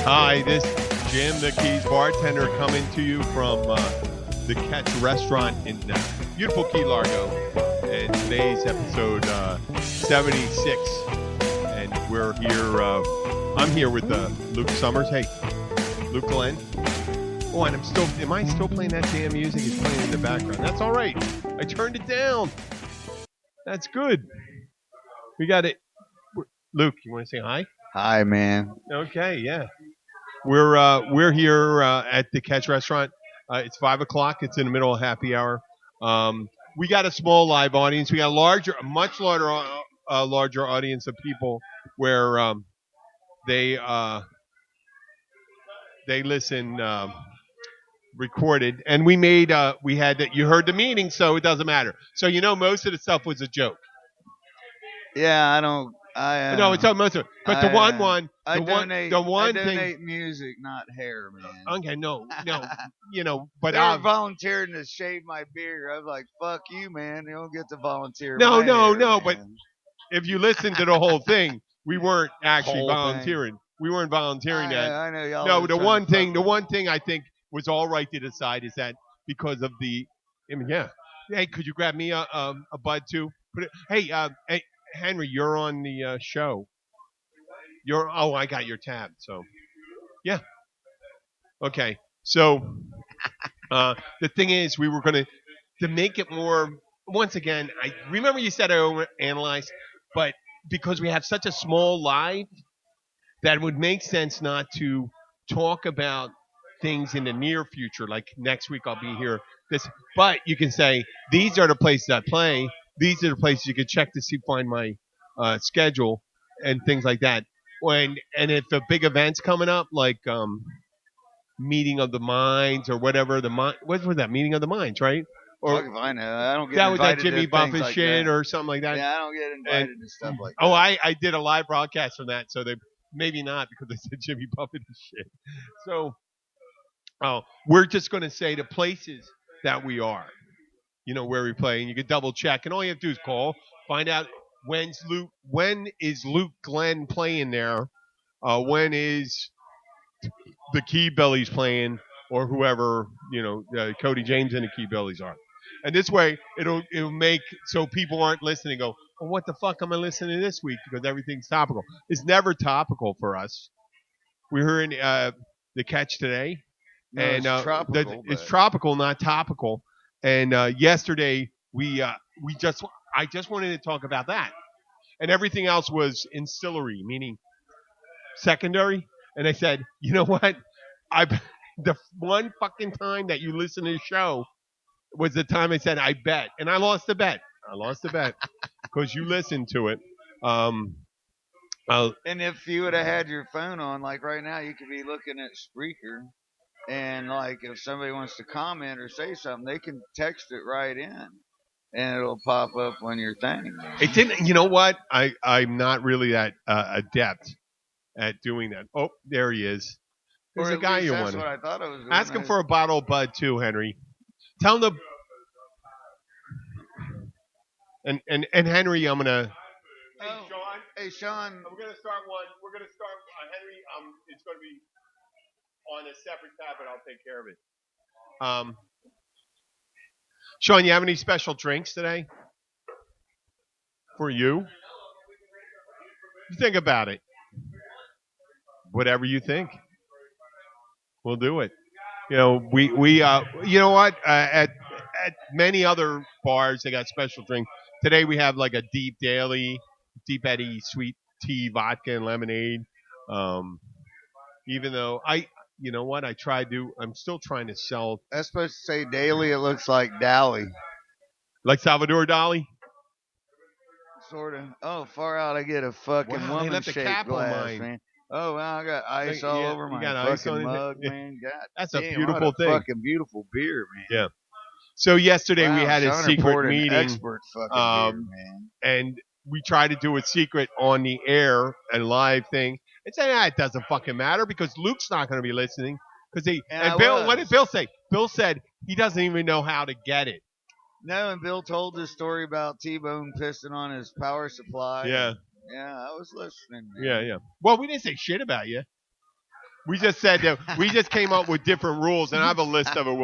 Hi, this is Jim, the Keys bartender, coming to you from the Catch Restaurant in beautiful Key Largo. And today's episode 76. And we're here. I'm here with Luke Summers. Hey, Luke Glenn. Oh, and am I still playing that damn music? It's playing in the background. That's all right. I turned it down. That's good. We got it. Luke, you want to say hi? Hi, man. Okay, yeah. We're here at the Catch Restaurant. It's 5:00. It's in the middle of happy hour. We got a small live audience. We got a much larger audience of people where they listen recorded, and we had you heard the meeting, so it doesn't matter. So most of the stuff was a joke. Yeah, I don't. No, it's most of it. But the one I donate thing. music, not hair, man. Okay, no, but they were volunteering to shave my beard. I was like, "Fuck you, man! You don't get to volunteer." No. Man. But if you listen to the whole thing, we weren't actually volunteering. We weren't volunteering that. I know y'all. No, the one thing I think was all right to decide is that because of the. I mean, yeah. Hey, could you grab me a bud too? Hey, Henry, you're on the show. I got your tab. So, yeah. Okay. So, the thing is, we were going to make it more. Once again, I remember you said I overanalyzed, but because we have such a small live, that would make sense not to talk about things in the near future. Like next week, I'll be here. But you can say these are the places I play. These are the places you can check to find my schedule and things like that. And if a big event's coming up, like Meeting of the Minds or whatever, what was that? Meeting of the Minds, right? Or I know. I don't get that invited was that Jimmy to Buffett like shit that. or something like that. Yeah, I don't get invited to stuff like that. Oh, I did a live broadcast from that, so they maybe not because they said Jimmy Buffett and shit. So, we're just going to say the places that we are. Where we play, and you can double check, and all you have to do is call, find out when is Luke Glenn playing there, when is the Key Bellies playing, or whoever Cody James and the Key Bellies are, and this way it'll make so people aren't listening. Go, well, what the fuck am I listening to this week? Because everything's topical. It's never topical for us. We're hearing the Catch today, No, and it's tropical. It's tropical, not topical. And yesterday I just wanted to talk about that, and everything else was ancillary, meaning secondary. And I said, you know what? The one fucking time that you listen to the show was the time I said I bet, and I lost the bet. Because you listened to it. And if you would have had your phone on, like right now, you could be looking at Spreaker. And like if somebody wants to comment or say something, they can text it right in, and it'll pop up on your thing. It didn't. You know what? I'm not really that adept at doing that. Oh, there he is. There's a guy you want. That's what I thought I was doing. Ask him for a bottle of Bud too, Henry. Tell him the. And Henry, I'm gonna. Hey Sean. We're gonna start one. We're gonna start Henry. It's gonna be on a separate tab, but I'll take care of it. Sean, you have any special drinks today? For you? Think about it. Whatever you think. We'll do it. We you know what? At many other bars, they got special drinks. Today we have like a Deep Eddy sweet tea, vodka, and lemonade. Even though you know what? I'm still trying to sell. That's supposed to say daily. It looks like Dali. Like Salvador Dali? Sort of. Oh, far out. I get a fucking woman-shaped glass, man. Oh, well, I got ice all over my fucking mug, man. God that's damn, a beautiful thing. Fucking beautiful beer, man. Yeah. So yesterday we had a secret meeting. Expert fucking beer, man. And we tried to do a secret on the air and live thing. And said, it doesn't fucking matter because Luke's not going to be listening. And Bill, what did Bill say? Bill said he doesn't even know how to get it. No, and Bill told this story about T-Bone pissing on his power supply. Yeah. Yeah, I was listening. Man. Yeah. Well, we didn't say shit about you. We just said that we just came up with different rules, and I have a list of it.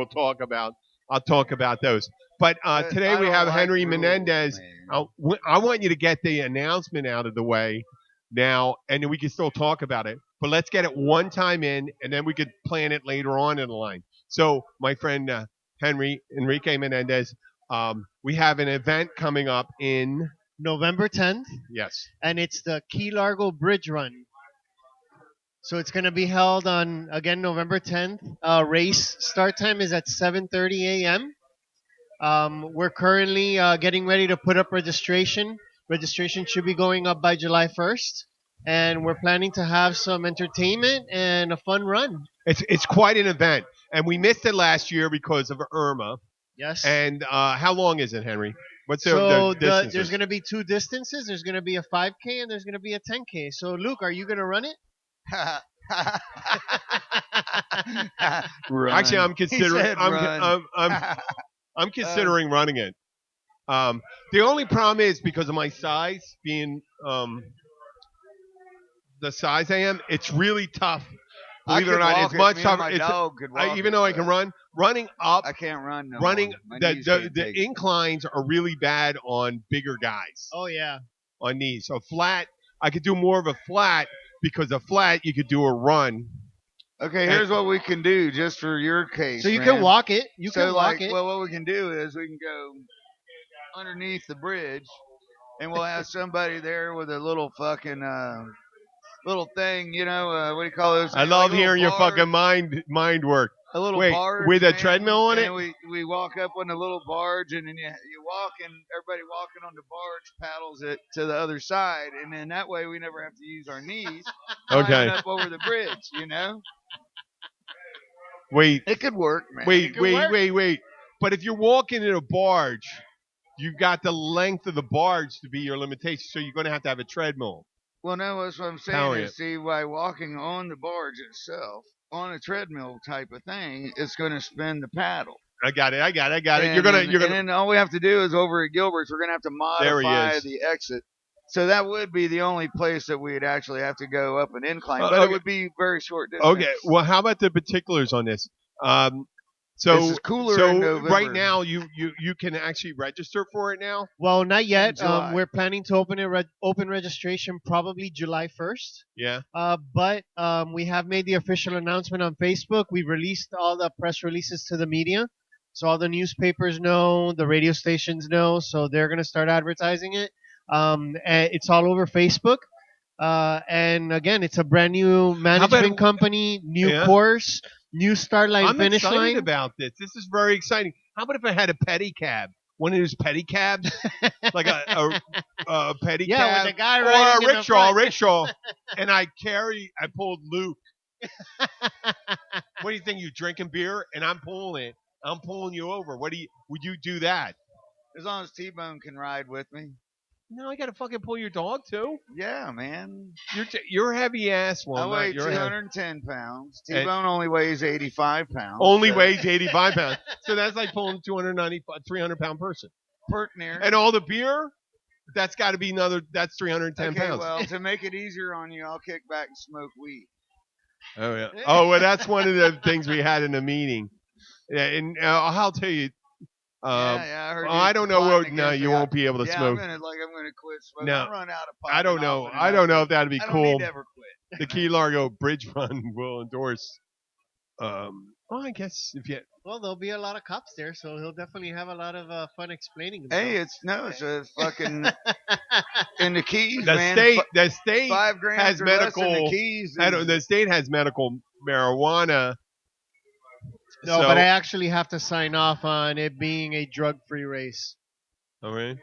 I'll talk about those. But today we have Henry Menendez. I want you to get the announcement out of the way now, and then we can still talk about it. But let's get it one time in, and then we could plan it later on in the line. So, my friend Enrique Menendez, we have an event coming up in November 10th. Yes. And it's the Key Largo Bridge Run. So it's going to be held on, again, November 10th. Race start time is at 7:30 a.m. We're currently getting ready to put up registration. Registration should be going up by July 1st. And we're planning to have some entertainment and a fun run. It's quite an event. And we missed it last year because of Irma. Yes. And how long is it, Henry? What's the distances? There's going to be two distances. There's going to be a 5K and there's going to be a 10K. So, Luke, are you going to run it? Actually, I'm considering. I'm considering running it. The only problem is because of my size, being the size I am, it's really tough. Believe it or not, it's much tougher. Even though I can run, running up. I can't run. No running the inclines are really bad on bigger guys. Oh yeah. On knees, so flat. I could do more of a flat because a flat you could do a run. Okay, here's what we can do just for your case. So you can walk it. You can walk it. Well, what we can do is we can go underneath the bridge, and we'll have somebody there with a little fucking little thing, what do you call those? I love hearing your fucking mind work. A little barge with a treadmill on it. And we walk up on the little barge, and then you walk, and everybody walking on the barge paddles it to the other side, and then that way we never have to use our knees. Okay. Up over the bridge, Wait. It could work, man. Wait. But if you're walking in a barge, you've got the length of the barge to be your limitation, so you're going to have a treadmill. Well, no, that's what I'm saying. See, by walking on the barge itself, on a treadmill type of thing, it's going to spin the paddle. I got it. And, you're gonna. And then all we have to do is over at Gilbert's, we're going to have to modify the exit. So that would be the only place that we'd actually have to go up an incline, but it would be very short distance. Okay. Well, how about the particulars on this? So this is cooler in November. Right now, you can actually register for it now. Well, not yet. We're planning to open registration probably July 1st. Yeah. But we have made the official announcement on Facebook. We've released all the press releases to the media, so all the newspapers know, the radio stations know, so they're gonna start advertising it. And it's all over Facebook. And again, it's a brand new management company, new course. New start line, finish line. I'm excited about this. This is very exciting. How about if I had a pedicab? One of those pedicabs? Like a pedicab? Yeah, with the guy riding or a rickshaw. And I pulled Luke. What do you think? You drinking beer? And I'm pulling it. I'm pulling you over. Would you do that? As long as T-Bone can ride with me. No, I gotta fucking pull your dog too. Yeah, man. You're a heavy ass one. I weigh 210 pounds. T-Bone only weighs 85 pounds. Weighs 85 pounds. So that's like pulling a 300-pound person. Pert near. And all the beer, that's got to be that's 310 pounds. Well, to make it easier on you, I'll kick back and smoke weed. Oh yeah. Oh well, that's one of the things we had in the meeting. Yeah, and I'll tell you. I heard. I don't know. No, you won't be able to smoke. I'm gonna quit smoking. No, I'll run out of pot. I don't know. I don't know if that'd be cool. I don't need to ever quit. The Key Largo Bridge Run will endorse. Well, I guess if you. Well, there'll be a lot of cops there, so he'll definitely have a lot of fun explaining himself. Hey, it's a fucking in the Keys, the man. The state $5 grand has medical. In the Keys. The state has medical marijuana. No, but I actually have to sign off on it being a drug-free race. All right.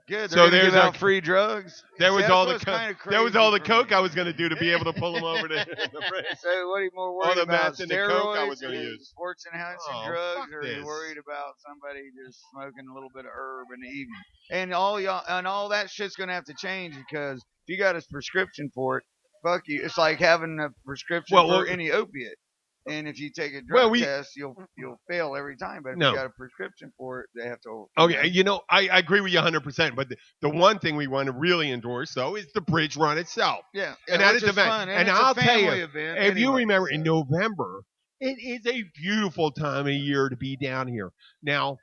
Good. So there's out free drugs. There was all the coke I was going to do to be able to pull them over to the race. So what are you more worried about? And the coke I was going to use. Sports enhancing drugs, or are you worried about somebody just smoking a little bit of herb in the evening? And all that shit's going to have to change because if you got a prescription for it, fuck you. It's like having a prescription for any opiate. And if you take a Well, drug test, you'll fail every time. But if No. you got a prescription for it, they have to. Okay, I agree with you 100%. But the one thing we want to really endorse, though, is the bridge run itself. Yeah, And that which is event. fun. And it's I'll a tell you, family event if you anyway, remember, so. in November, it is a beautiful time of year to be down here. Now,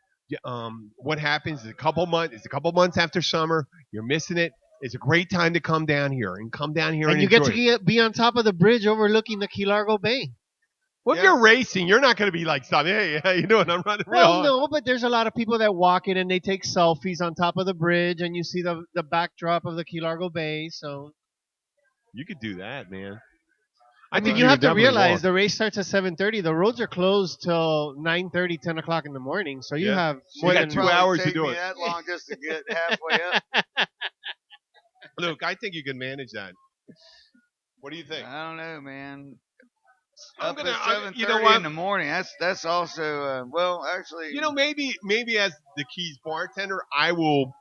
what happens is a couple months after summer. You're missing it. It's a great time to come down here and And you get to be on top of the bridge overlooking the Key Largo Bay. Well, if you're racing, you're not going to be like, hey, how you doing? I'm running real Well, hard. no, but there's a lot of people that walk it and they take selfies on top of the bridge, and you see the backdrop of the Key Largo Bay. So You could do that, man. I mean, think you have could to definitely realize walk. the race starts at 7:30. The roads are closed till 9:30, 10 o'clock in the morning. So you Yeah. have You more got than 2 Probably hours to take do me it. that long just to get halfway up. Luke, I think you can manage that. What do you think? I don't know, man. I'm Up gonna- at I- 7:30 you know what? in the morning. That's also well, actually. Maybe as the Keys bartender, I will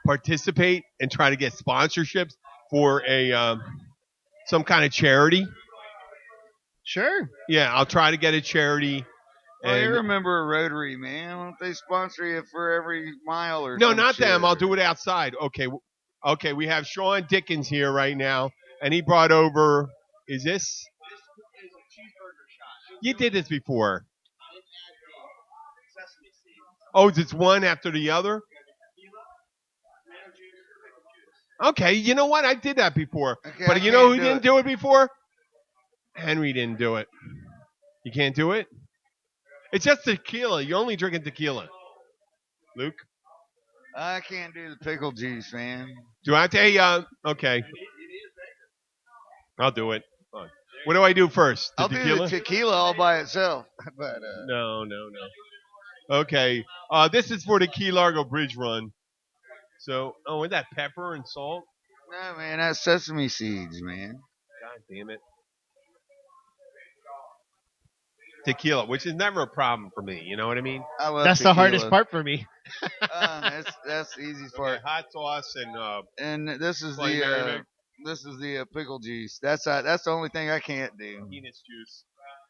participate and try to get sponsorships for a some kind of charity. Sure. Yeah, I'll try to get a charity. Well, you And remember a Rotary, man? Why don't they sponsor you for every mile or no, some not shit? them. I'll do it outside. Okay. We have Sean Dickens here right now, and he brought over. Is this? You did this before. Oh, it's one after the other? Okay, you know what? I did that before. Okay, But I you know who can't do didn't it. do it before? Henry didn't do it. You can't do it? It's just tequila. You're only drinking tequila. Luke? I can't do the pickle juice, man. Do I have to? Hey, okay. I'll do it. Fine. What do I do first? The I'll tequila? do the tequila all by itself. But No. Okay. This is for the Key Largo Bridge Run. So, with that pepper and salt? no, man, that's sesame seeds, man. God damn it. Tequila, which is never a problem for me. You know what I mean? I love That's tequila. the hardest part for me. That's the easiest Okay, part. hot sauce and And this is Bloody Mary the mix. this is the pickle juice. That's the only thing I can't do. penis juice.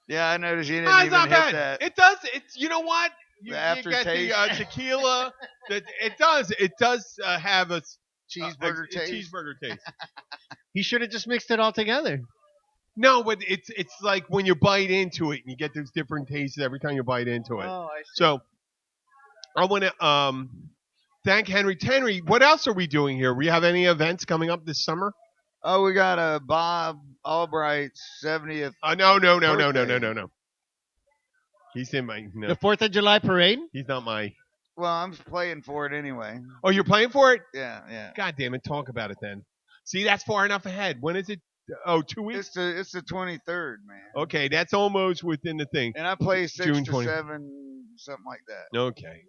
Yeah, I noticed you didn't Ah, it's even not hit bad. that. It does. It's you know what? You The get the aftertaste. tequila. It does have a Cheeseburger taste. Cheeseburger taste. He should have just mixed it all together. No, but it's like when you bite into it and you get those different tastes every time you bite into it. Oh, I see. So I want to thank Henry. Henry, what else are we doing here? We have any events coming up this summer? Oh, we got a Bob Albright's 70th. No. He's in my no. The 4th of July parade? He's not my. Well, I'm playing for it anyway. Oh, you're playing for it? Yeah. God damn it! Talk about it then. See, that's far enough ahead. When is it? Oh, 2 weeks. It's the 23rd, man. Okay, that's almost within the thing. And I play 6 June to 20. 7, something like that. Okay.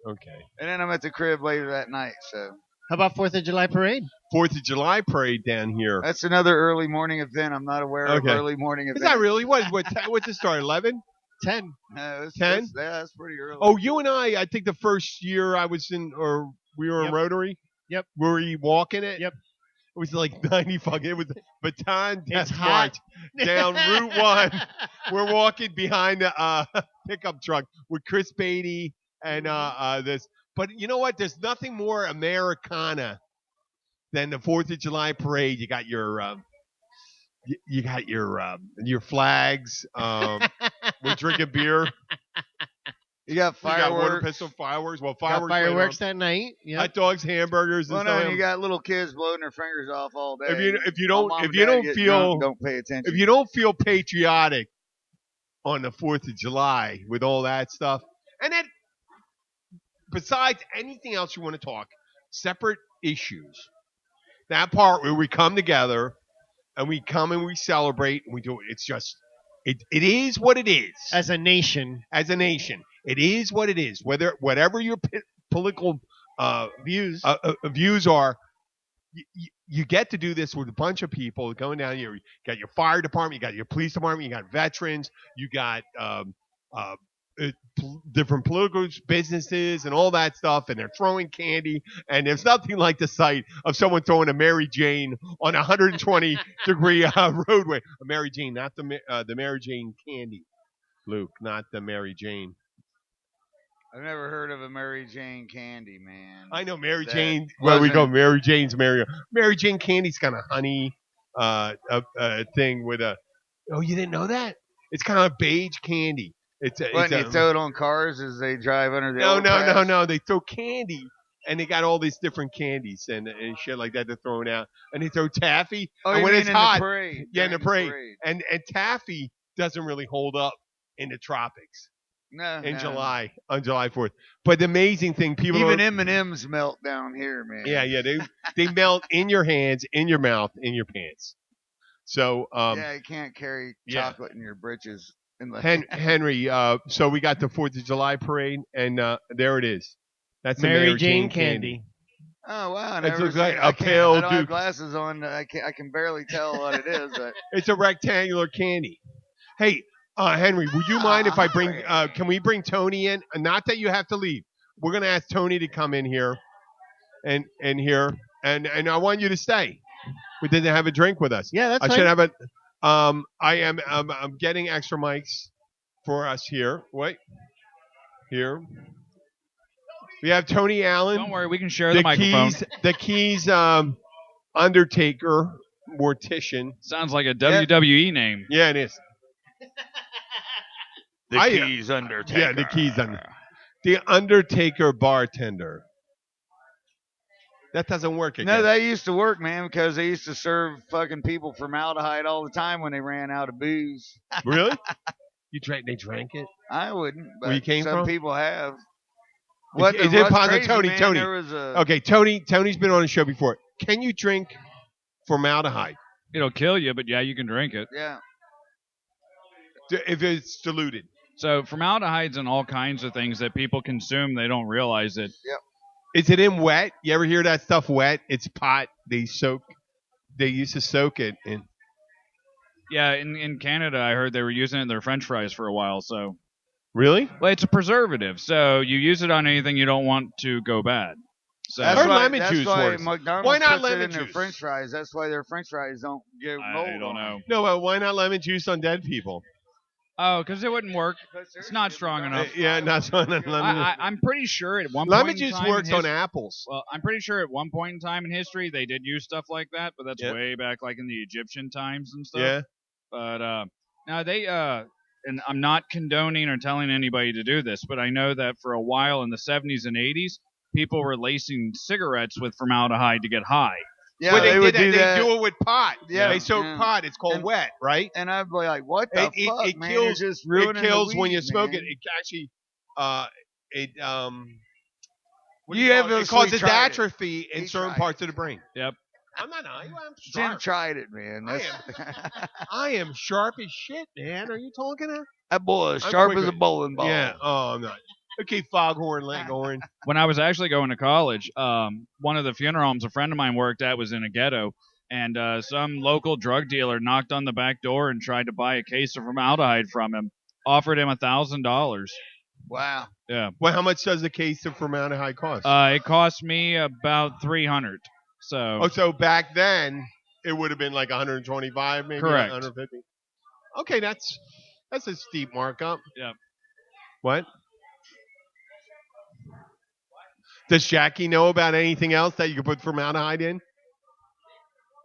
And then I'm at the crib later that night. So How about 4th of July parade? 4th of July parade down here. that's another early morning event. I'm not aware of Okay. early morning Is events. that really what's the start? 11? 10. No, it's 10? That's pretty early. Oh, you and I think the first year I was in, or we were in Yep. Rotary. Yep. Were you walking it? Yep. It was like 90 fucking. It was Baton It's Death hot. March down Route 1. We're walking behind a pickup truck with Chris Beatty and this. But you know what? There's nothing more Americana than the 4th of July parade. You got your you got your flags. We're drinking beer. You got We got water fireworks. pistol fireworks. Well, Got fireworks. fireworks later that night. on. Yeah. Hot dogs, hamburgers, and Well, no, stuff. and you got little kids blowing their fingers off all day. If you My don't mom if and you dad don't get feel drunk, don't pay attention. if you don't feel patriotic on the 4th of July with all that stuff, and then besides anything else you want to talk, separate issues. That part where we come together and we come and we celebrate and we do it. It's just it is what it is. As a nation. As a nation, it is what it is. Whatever your political Views. views are, you get to do this with a bunch of people going down here. You got your fire department, you got your police department, you got veterans, you got different political businesses and all that stuff, and they're throwing candy, and there's nothing like the sight of someone throwing a Mary Jane on a 120 degree roadway. A Mary Jane, not the Mary Jane candy. Luke, not the Mary Jane. I've never heard of a Mary Jane candy, man. I know Mary That Jane. Where we go, wasn't- Mary Jane's Mary. Mary Jane candy's kind of honey, thing with a. Oh, you didn't know that? It's kind of beige candy. It's a. What, It's and you a throw it on cars as they drive under the no, overpass? no. They throw candy, and they got all these different candies and shit like that they're throwing out. And they throw taffy. Oh, and you when mean it's in hot, the parade? yeah, in the During parade. And taffy doesn't really hold up in the tropics No, in no. July on July 4th. But the amazing thing, people Even don't- M&Ms melt down here, man. yeah, they melt in your hands, in your mouth, in your pants. So Yeah, you can't carry yeah. chocolate in your britches. In the Henry, so we got the 4th of July parade, and there it is. That's the Mary Jane candy. Oh wow! I It never looks seen like it. a I can't- pale I don't have Duke. glasses on. I can barely tell what it is. But It's a rectangular candy. Hey, Henry, would you mind if I bring? Can we bring Tony in? Not that you have to leave. We're gonna ask Tony to come in here, and here, and I want you to stay. We didn't have a drink with us. Yeah, that's I fine. should have a. I'm getting extra mics for us here. Wait, here. We have Tony Allen. Don't worry, we can share the microphone. The keys. Undertaker, mortician. Sounds like a WWE name. Yeah, it is. the I- keys Undertaker. Yeah, the keys under. The Undertaker bartender. That doesn't work again. No, that used to work, man, because they used to serve fucking people formaldehyde all the time when they ran out of booze. Really? You drank? They drank it. I wouldn't, but Where you came some from? people have. Is the- it what's possible, crazy, Tony? man, Tony. There was a, Okay, Tony's been on the show before. Can you drink formaldehyde It'll kill you, but yeah, you can drink it. yeah. if it's diluted? So formaldehyde's in all kinds of things that people consume. They don't realize it. Is it in wet? You ever hear that stuff wet? It's pot. They used to soak it in. Yeah, in Canada, I heard they were using it in their French fries for a while. So, Really? well, it's a preservative, so you use it on anything you don't want to go bad. So Or lemon juice why works. McDonald's Why not puts it lemon in their juice? French fries. That's why their French fries don't get mold. I don't on know. No, but why not lemon juice on dead people? Oh, because it wouldn't work. them. It's not strong enough. Yeah, not on lemon. I'm pretty sure at one Lemon point in juice time works in on his- apples. Well, I'm pretty sure at one point in time in history they did use stuff like that, but that's Yeah. way back, like in the Egyptian times and stuff. Yeah. But now they and I'm not condoning or telling anybody to do this, but I know that for a while in the 70s and 80s, people were lacing cigarettes with formaldehyde to get high. Yeah, But they would did that. do that. They do it with pot. Yeah. They soak Yeah. pot. It's called And- wet, right? And I'd be like, what the It- fuck, it man? kills- You're just It ruining kills the when you weed, smoke man. it. It actually, it what do You call it? obviously It causes tried it. atrophy in He certain tried parts it. of the brain. Yep. I'm not high. I'm Jim sharp. tried it, man. I That's, I am sharp as shit, man. Are you talking to? that boy is I'm sharp quick as a with- bowling ball. Yeah. Oh, I'm not. Okay, foghorn, leghorn. When I was actually going to college, one of the funeral homes a friend of mine worked at was in a ghetto, and some local drug dealer knocked on the back door and tried to buy a case of formaldehyde from him. Offered him $1,000. Wow. Yeah. Well, how much does the case of formaldehyde cost? It cost me about $300. So Oh, so back then it would have been like 125, maybe Correct. 150. Okay, that's a steep markup. Yeah. What? Does Jackie know about anything else that you could put formaldehyde in?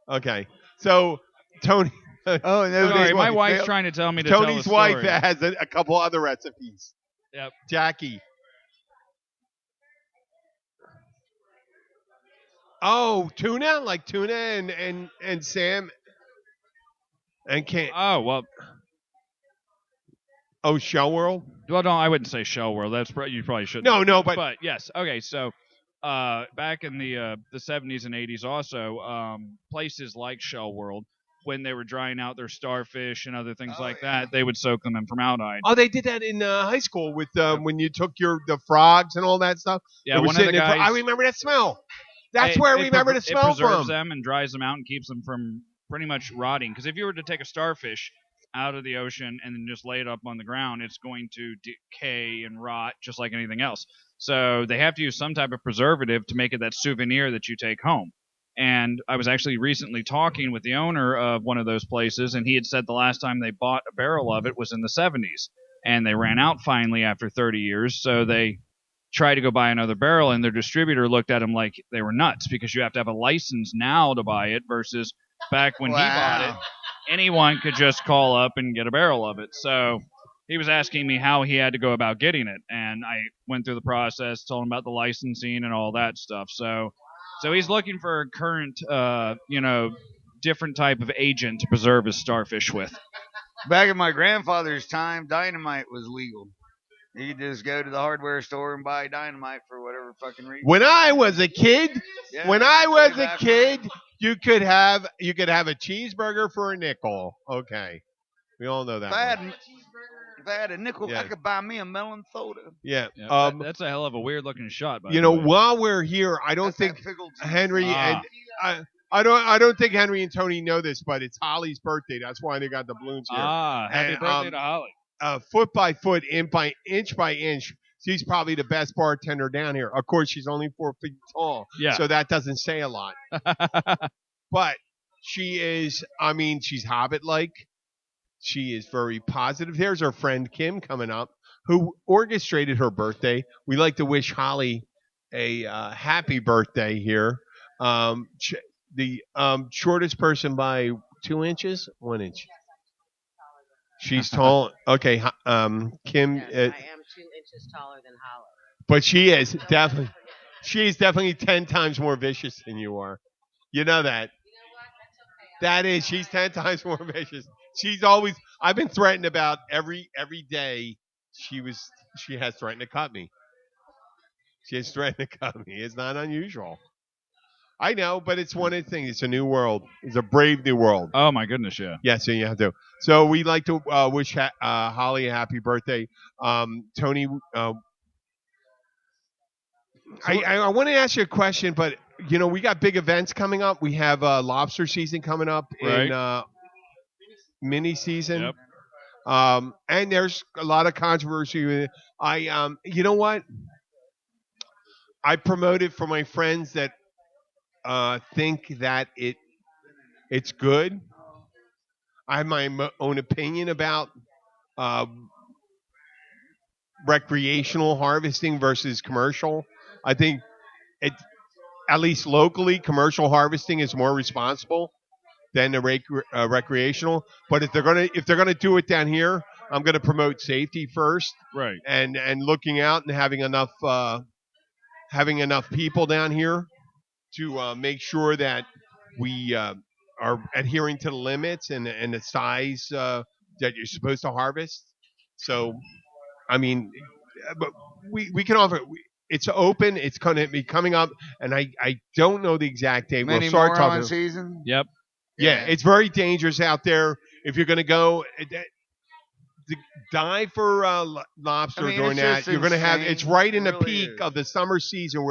Okay, so Tony. Oh, no, sorry, they- my wife's they- trying to tell me to tell Tony's the wife story. has a couple other recipes. Yep. Jackie. Oh, tuna, like tuna and Sam and can Oh well, Shell World. well, no, I wouldn't say Shell World. That's you probably shouldn't. No, but But yes, okay. So, back in the 70s and 80s, also places like Shell World, when they were drying out their starfish and other things Oh, like yeah. that, they would soak them in formaldehyde. oh, they did that in high school with when you took the frogs and all that stuff. Yeah, It was one of the sitting in fr- guys. I remember that smell. That's it- where I it remember the preser- smell It preserves from. them and dries them out and keeps them from pretty much rotting. Because if you were to take a starfish out of the ocean and then just lay it up on the ground, it's going to decay and rot just like anything else. So they have to use some type of preservative to make it that souvenir that you take home. And I was actually recently talking with the owner of one of those places, and he had said the last time they bought a barrel of it was in the 70s. and they ran out finally after 30 years. So they tried to go buy another barrel, and their distributor looked at them like they were nuts because you have to have a license now to buy it versus back when he bought it, anyone could just call up and get a barrel of it. So he was asking me how he had to go about getting it, and I went through the process, told him about the licensing and all that stuff. So he's looking for a current, different type of agent to preserve his starfish with. Back in my grandfather's time, dynamite was legal. You could just go to the hardware store and buy dynamite for whatever fucking reason. When I was a kid, you could have a cheeseburger for a nickel. Okay, we all know that. If I had a nickel, I could buy me a melon soda. Yeah. That's a hell of a weird looking shot. By while we're here, I don't think Henry and I don't think Henry and Tony know this, but it's Holly's birthday. That's why they got the balloons here. Happy birthday to Holly. Foot by foot, inch by inch, she's probably the best bartender down here. Of course, she's only 4 feet tall, so that doesn't say a lot. But she is, she's Hobbit-like. She is very positive. There's our friend Kim coming up, who orchestrated her birthday. We like to wish Holly a happy birthday here. The shortest person by 2 inches, 1 inch. She's tall. Okay, Kim. Yes, I am 2 inches taller than Holly. But she is definitely 10 times more vicious than you are. You know that. You know what? That's okay. She's 10 times more vicious. She's always. I've been threatened about every day. She has threatened to cut me. She has threatened to cut me. It's not unusual. I know, but it's one of the things. It's a new world. It's a brave new world. Oh my goodness, yeah. Yeah, so you have to. So we'd like to wish Holly a happy birthday. Tony, I want to ask you a question, but we got big events coming up. We have lobster season coming up in mini season. Yep. And there's a lot of controversy. You know what? I promote it for my friends that think that it's good. I have my own opinion about recreational harvesting versus commercial. I think at least locally, commercial harvesting is more responsible than the recreational. But if they're gonna do it down here, I'm gonna promote safety first, right? And looking out and having enough people down here to make sure that we are adhering to the limits and the size that you're supposed to harvest. So, but we can offer. It's open. It's going to be coming up, and I don't know the exact date. We'll start talking season. Yep. Yeah, it's very dangerous out there. If you're going to go dive for lobster during that, you're going to have. It's right in the peak of the summer season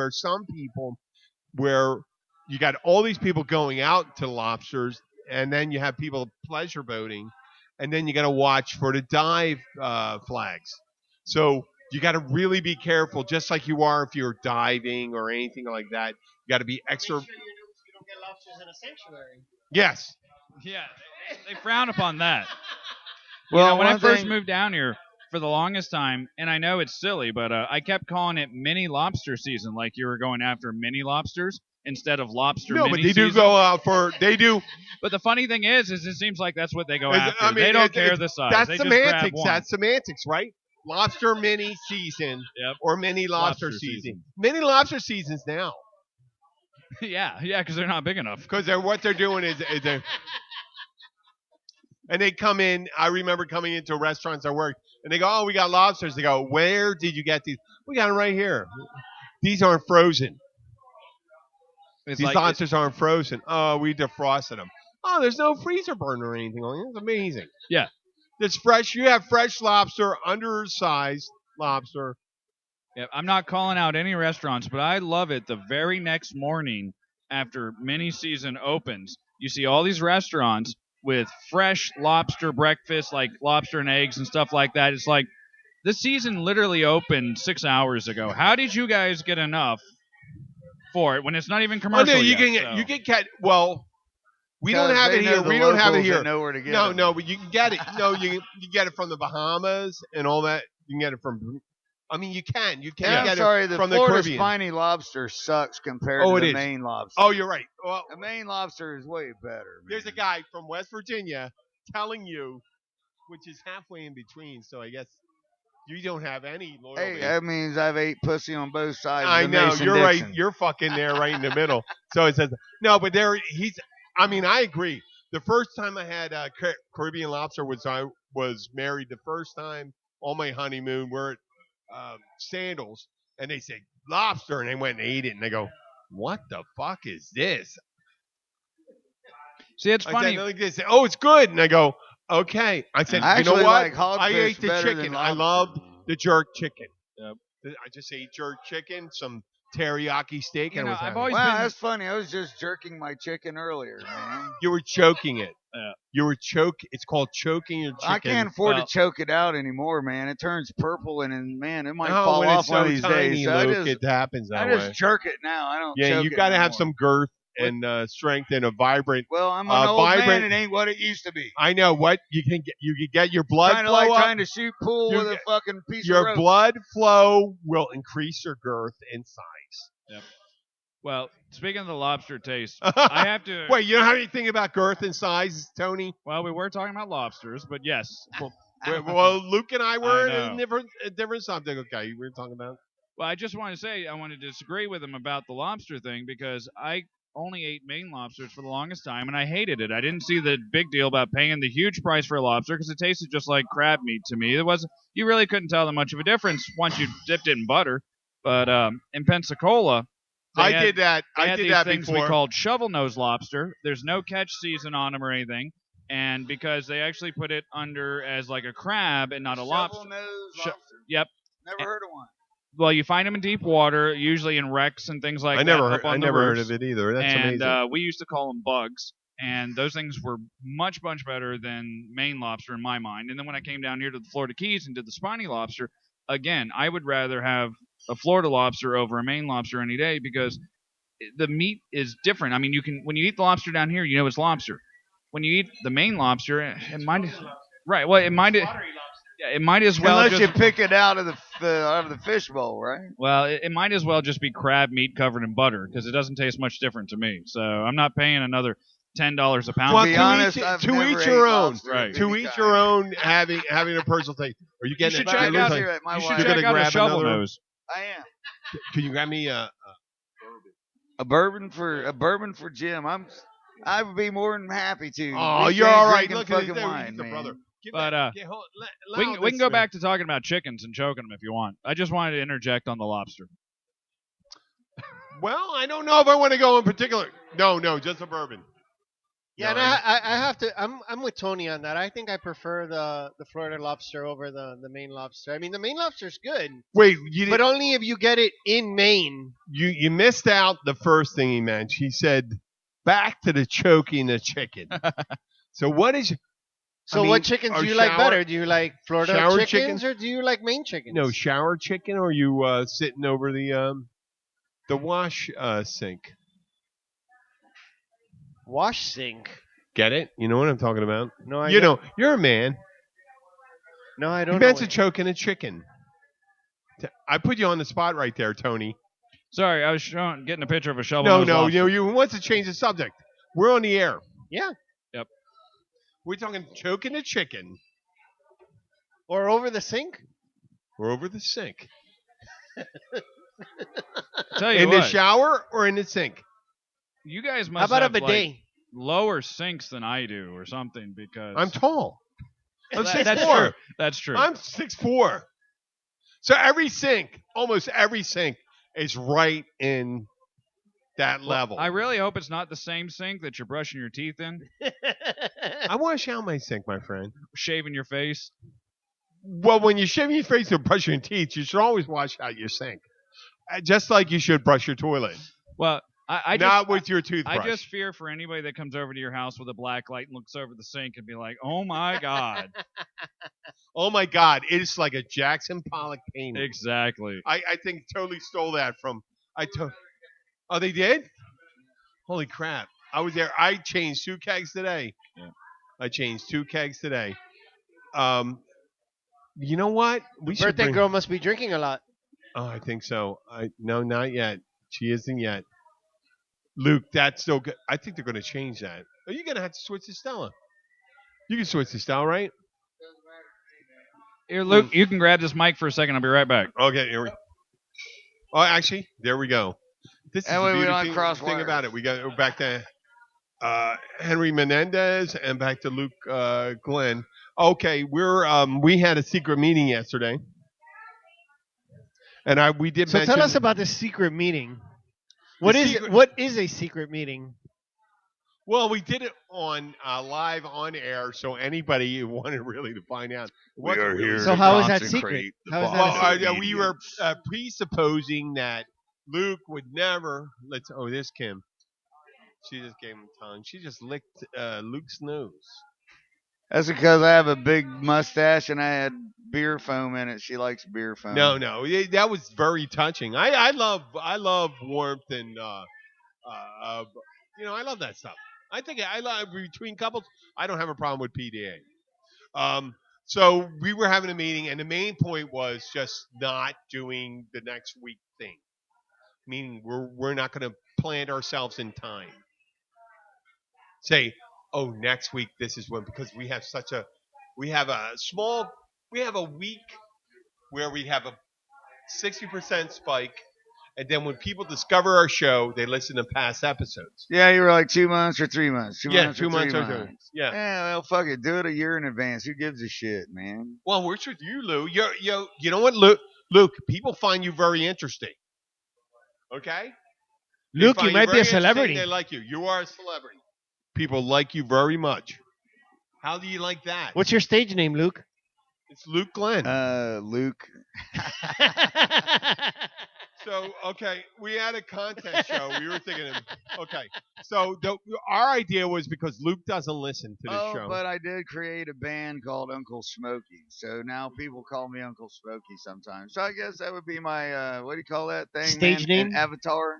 where you got all these people going out to lobsters, and then you have people pleasure boating, and then you got to watch for the dive flags. So you got to really be careful, just like you are if you're diving or anything like that. You got to be extra. Make sure you don't get lobsters in a sanctuary. Yes. Yeah, they frown upon that. Well, when I first moved down here, for the longest time, and I know it's silly, but I kept calling it mini lobster season, like you were going after mini lobsters instead of lobster mini but they do season. go out for – they do. But the funny thing is it seems like that's what they go after. They don't care the size. That's they semantics. Just grab one. That's semantics, right? Lobster mini season or mini lobster season. Mini lobster seasons now. yeah, because they're not big enough. Because what they're doing is they're – and they come in. I remember coming into restaurants I worked, and they go, "Oh, we got lobsters." They go, "Where did you get these?" We got them right here. These aren't frozen. These lobsters aren't frozen. Oh, we defrosted them. Oh, there's no freezer burn or anything on it. It's amazing. Yeah, it's fresh. You have fresh lobster, undersized lobster. Yeah, I'm not calling out any restaurants, but I love it. The very next morning after mini season opens, you see all these restaurants with fresh lobster breakfast, like lobster and eggs and stuff like that. It's like the season literally opened 6 hours ago. How did you guys get enough for it when it's not even commercial? You can catch. Well, We don't have it here. We don't have it here. Know where to get No, them. no, but you can get it. No, you get it from the Bahamas and all that. You can get it from. I mean, you can. You can Yeah, get I'm sorry, it the from the Florida Caribbean. spiny lobster sucks compared Oh, to it the is. Maine lobster. Oh, you're right. Well, The Maine lobster is way better. there's a man. guy from West Virginia telling you, which is halfway in between. So I guess you don't have any loyalty. Hey, that means I've ate pussy on both sides. I of the know Mason you're Dixon. right. You're fucking there, right in the middle. So it says no, but there he's. I mean, I agree. The first time I had Caribbean lobster was I was married. The first time on my honeymoon, we're at Sandals, and they say lobster, and they went and ate it, and they go, "What the fuck is this?" See, it's funny. They say, "Oh, it's good," and I go, "Okay." I said, I "You know actually what? like hogfish I ate the better chicken. than I lobster. loved the jerk chicken. Yep. I just ate jerk chicken, some teriyaki steak, You and know, I was I've having always it. Wow, been- that's funny. I was just jerking my chicken earlier, man. You were choking it. Yeah. You were It's called choking your chicken. I can't afford Well- to choke it out anymore, man. It turns purple, and man, it might Oh, fall when off it's one so of these tiny, days. So I Luke, just, it happens that I way. just jerk it now. I don't. Yeah, choke you it got to have anymore. some girth and strength and a vibrant. Well, I'm an old vibrant- man. It ain't what it used to be. I know what you can get. You can get your blood Kind of flow like up. trying to shoot pool You with a get- fucking piece of Your rope. blood flow will increase your girth and size. Well, speaking of the lobster taste, I have to. Wait, you don't have anything about girth and size, Tony? Well, we were talking about lobsters, but yes. Well, Luke and I were I in know. a different subject. Okay, we were talking about. Well, I just want to say I want to disagree with him about the lobster thing because I only ate Maine lobsters for the longest time and I hated it. I didn't see the big deal about paying the huge price for a lobster because it tasted just like crab meat to me. You really couldn't tell that much of a difference once you dipped it in butter. But in Pensacola, I did that. They I had did these that things before. we called shovel nose lobster. There's no catch season on them or anything, and because they actually put it under as like a crab and not a lobster. Shovel-nosed Sh- lobster. Yep. Never heard of one. Well, you find them in deep water, usually in wrecks and things like I that. never, up on I the never heard roofs. of it either. That's And amazing. we used to call them bugs, and those things were much, much better than Maine lobster in my mind. And then when I came down here to the Florida Keys and did the spiny lobster, again, I would rather have a Florida lobster over a Maine lobster any day because the meat is different. I mean, when you eat the lobster down here, you know it's lobster. When you eat the Maine lobster, it might as well Unless just, you pick it out of the fishbowl, right? well, it might as well just be crab meat covered in butter because it doesn't taste much different to me. So I'm not paying another $10 a pound. Well, To be to honest, each- I've to never each ate your own. lobster. Right. To each your own, having a personal taste. Are you getting should it? But I check do out- see that my You should wife- You're check gonna out a grab shovel another- nose. I am. Can you grab me A bourbon for Jim. I would be more than happy to. Oh, These you're days all right. drinking Look at fucking this. There, wine, he's the man. brother. Give But, that- okay, We can go back to talking about chickens and choking them if you want. I just wanted to interject on the lobster. Well, I don't know if I want to go in particular. No, just a bourbon. Yeah, No, and I have to. I'm with Tony on that. I think I prefer the Florida lobster over the Maine lobster. I mean, the Maine lobster's good, Wait, you but only if you get it in Maine. you missed out the first thing he mentioned. He said, "Back to the choking the chicken." So what is? So I mean, what chickens are do you like shower- better? Do you like Florida shower chickens chickens? or do you like Maine chickens? No, shower chicken, or you sitting over the wash sink? wash sink. Get it? You know what I'm talking about? No, I You don't. know, you're a man. No, I You don't know. mentioned choking a chicken. I put you on the spot right there, Tony. Sorry, I was getting a picture of a shovel No, nose no, lobster. you want to change the subject. We're on the air. Yeah. Yep. We're talking choking a chicken. Or over the sink. We're over the sink. Tell you In what, the shower or in the sink? you guys How must about a have bidet? like, lower sinks than I do or something because I'm tall. I'm That- 6'4". that's true. That's true. I'm 6'4". So every sink, almost every sink, is right in that level. I really hope it's not the same sink that you're brushing your teeth in, I wash out my sink, my friend. shaving your face. Well, when you shave your face or brush your teeth, you should always wash out your sink. Just like you should brush your toilet. Well, I Not just, with your toothbrush. I just fear for anybody that comes over to your house with a black light and looks over the sink and be like, "Oh my god!" Oh my God, it's like a Jackson Pollock painting. Exactly. I think totally stole that from. Oh, they did? Holy crap! I was there. I changed 2 kegs today. Yeah. I changed 2 kegs today. You know what? We should Birthday bring- girl must be drinking a lot. Oh, I think so. No, not yet. She isn't yet. Luke, that's so good. I think they're going to change that. Are you going to have to switch to Stella? You can switch to Stella, right? Here, Luke, you can grab this mic for a second. I'll be right back. Okay. Here we. Oh, actually, there we go. This is That the way we beauty don't thing, cross thing wires. about it. We go back to Henry Menendez and back to Luke Glenn. Okay, we had a secret meeting yesterday, and we did So mention. tell us about this secret meeting. What is a secret meeting? Well, we did it on live on air, so anybody who wanted really to find out. We are here. So to how is that consecrate secret? the How is that body a of secret? We were obedience. presupposing that Luke would never. There's Kim. She just gave him tongue. She just licked Luke's nose. That's because I have a big mustache and I had beer foam in it. She likes beer foam. No, that was very touching. I love warmth and I love that stuff. I think I love between couples. I don't have a problem with PDA. So we were having a meeting, and the main point was just not doing the next week thing. Meaning we're not going to plant ourselves in time. Say, oh, next week this is when, because we have a week where we have a 60% spike, and then when people discover our show, they listen to past episodes. Yeah, you were like 2 months or 3 months. 2 months 2 or months 3 or 2 months. months. Yeah. Yeah, well, fuck it. Do it a year in advance. Who gives a shit, man? Well, we're with you, Lou. You know what, Luke? People find you very interesting. Okay? They Luke, find you might be very a celebrity. interesting. They like you. You are a celebrity. People like you very much. How do you like that? What's your stage name, Luke? It's Luke Glenn. Luke. So, okay, we had a content show. We were thinking, okay. So our idea was because Luke doesn't listen to this show. But I did create a band called Uncle Smokey. So now people call me Uncle Smokey sometimes. So I guess that would be my, what do you call that thing? Stage man? name? An avatar.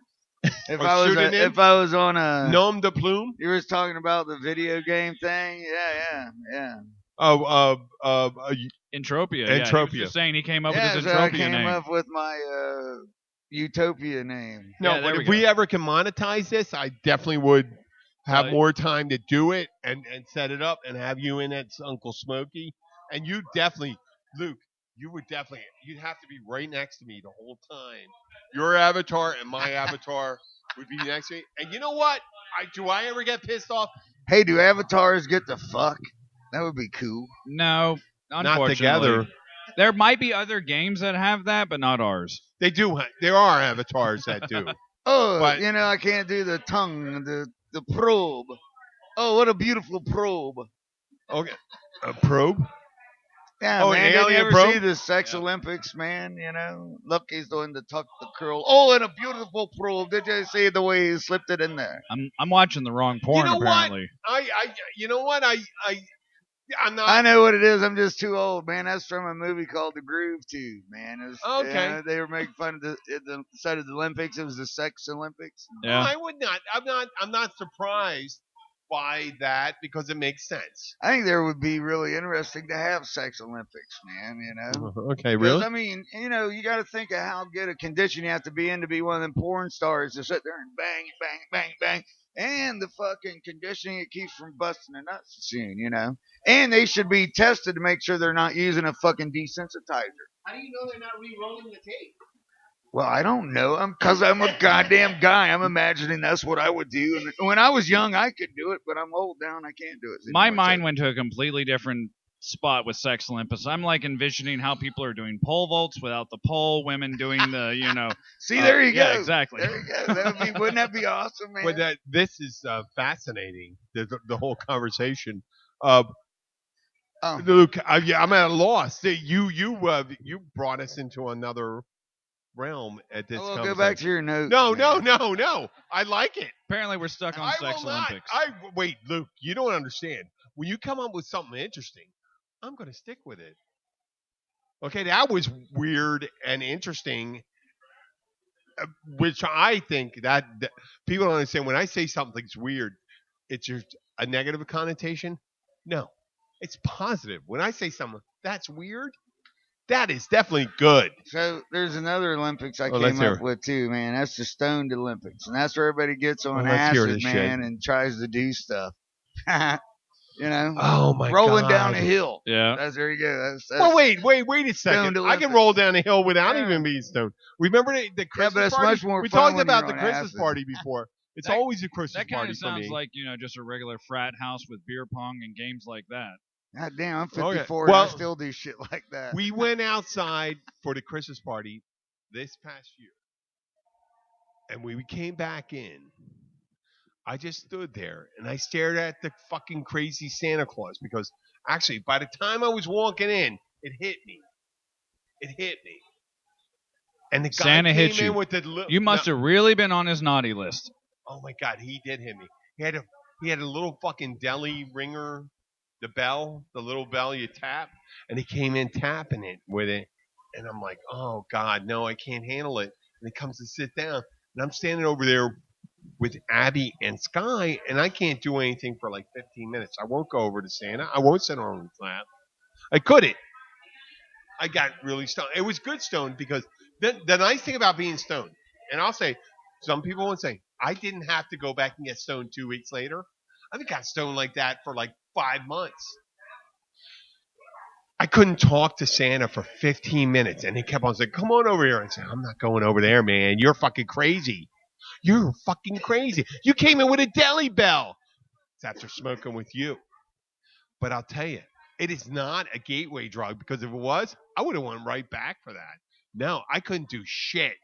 If Or I was pseudonym? if I was on a Nom de plume? You were talking about the video game thing? Yeah. Entropia. Yeah, he was Entropia. just saying he came up Yeah, with his so I Entropia came name. up with my Utopia name. No, Yeah, there but we if we go. ever can monetize this, I definitely would have Right. more time to do it and set it up and have you in it, Uncle Smokey. And you definitely, Luke, you'd have to be right next to me the whole time. Your avatar and my avatar would be next to me. And you know what? Do I ever get pissed off? Hey, do avatars get the fuck? That would be cool. No, Not unfortunately. together. There might be other games that have that, but not ours. They do. There are avatars that do. Oh, But- I can't do the tongue, the probe. Oh, what a beautiful probe. Okay. A probe? Yeah, Oh, man. an Did you alien ever probe? see the Sex Olympics, man? Lucky's doing the tuck the curl. Oh, and a beautiful probe. Did you see the way he slipped it in there? I'm watching the wrong porn know what? apparently. You know what? I'm not. I know what it is. I'm just too old, man. That's from a movie called The Groove Tube, man. It was, Okay. they were making fun of the side of the Olympics. It was the Sex Olympics. Yeah. I would not. I'm not surprised by that because it makes sense. I think there would be really interesting to have Sex Olympics, man. Okay, Because, I mean, you got to think of how good a condition you have to be in to be one of them porn stars to sit there and bang, bang, bang, bang. And the fucking conditioning it keeps from busting their nuts soon, And they should be tested to make sure they're not using a fucking desensitizer. How do you know they're not re-rolling the tape? Well, I don't know. Because I'm a goddamn guy. I'm imagining that's what I would do. And when I was young, I could do it, but I'm old now and I can't do it. My anymore. mind went to a completely different spot with Sex Olympus. I'm like envisioning how people are doing pole vaults without the pole, women doing the, See, there you go. Yeah, exactly. There you go. Wouldn't that be awesome, man? Well, this is fascinating. The whole conversation. Oh. Luke, I'm at a loss. You brought us into another realm at this. Well, go conversation. back to your notes. No. man. I like it. Apparently we're stuck on I Sex will not. Olympics. Wait, Luke. You don't understand. When you come up with something interesting, I'm going to stick with it. Okay, that was weird and interesting, which I think that people don't understand. When I say something's weird, it's a negative connotation? No, it's positive. When I say something that's weird, that is definitely good. So there's another Olympics I let's came hear up it. with too, man. That's the Stoned Olympics, and that's where everybody gets on let's hear acid, this man, shit. and tries to do stuff. You know, Oh my rolling God. down a hill. Yeah. There you go. That's Well, wait a second. Stoned I can Olympics. roll down a hill without Yeah. even being stoned. Remember the Christmas but it's party? much more we fun talked when about you're the on Christmas acid. party before. It's That- always a Christmas That kind party of for sounds me. like, just a regular frat house with beer pong and games like that. God damn, I'm Oh, yeah. 54 Well, and I still do shit like that. We went outside for the Christmas party this past year, and when we came back in, I just stood there and I stared at the fucking crazy Santa Claus because actually, by the time I was walking in, it hit me. And the guy Santa came hit in you. with the You must have really been on his naughty list. Oh my God, he did hit me. He had a little fucking deli ringer, the little bell you tap, and he came in tapping it with it, and I'm like, oh God, no, I can't handle it. And he comes to sit down, and I'm standing over there with Abby and Sky, and I can't do anything for like 15 minutes. I won't go over to Santa. I won't sit on his lap. I couldn't. I got really stoned. It was good stoned because the nice thing about being stoned, and I'll say, some people would say, I didn't have to go back and get stoned 2 weeks later. I got stoned like that for like 5 months. I couldn't talk to Santa for 15 minutes, and he kept on saying, come on over here. I said, I'm not going over there, man. You're fucking crazy. You're fucking crazy. You came in with a deli bell. It's after smoking with you. But I'll tell you, it is not a gateway drug because if it was, I would have went right back for that. No, I couldn't do shit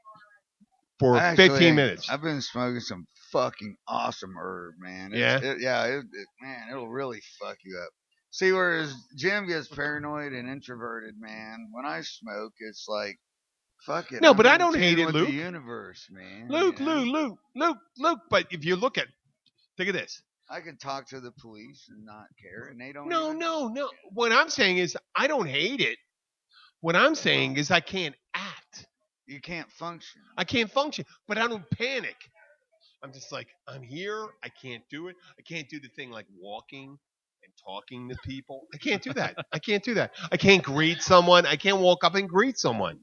for Actually, 15 minutes. I've been smoking some fucking awesome herb, man. Man, it'll really fuck you up. See, whereas Jim gets paranoid and introverted, man, when I smoke, it's like, fuck it. No, I'm but I in don't tune hate it, with Luke. the universe, man. Luke, you know? Luke. But if you look at, think of this. I can talk to the police and not care, and they don't. No. What I'm saying is I don't hate it. What I'm saying is I can't act. You can't function. I can't function, but I don't panic. I'm just like, I'm here. I can't do it. I can't do the thing like walking and talking to people. I can't do that. I can't greet someone. I can't walk up and greet someone.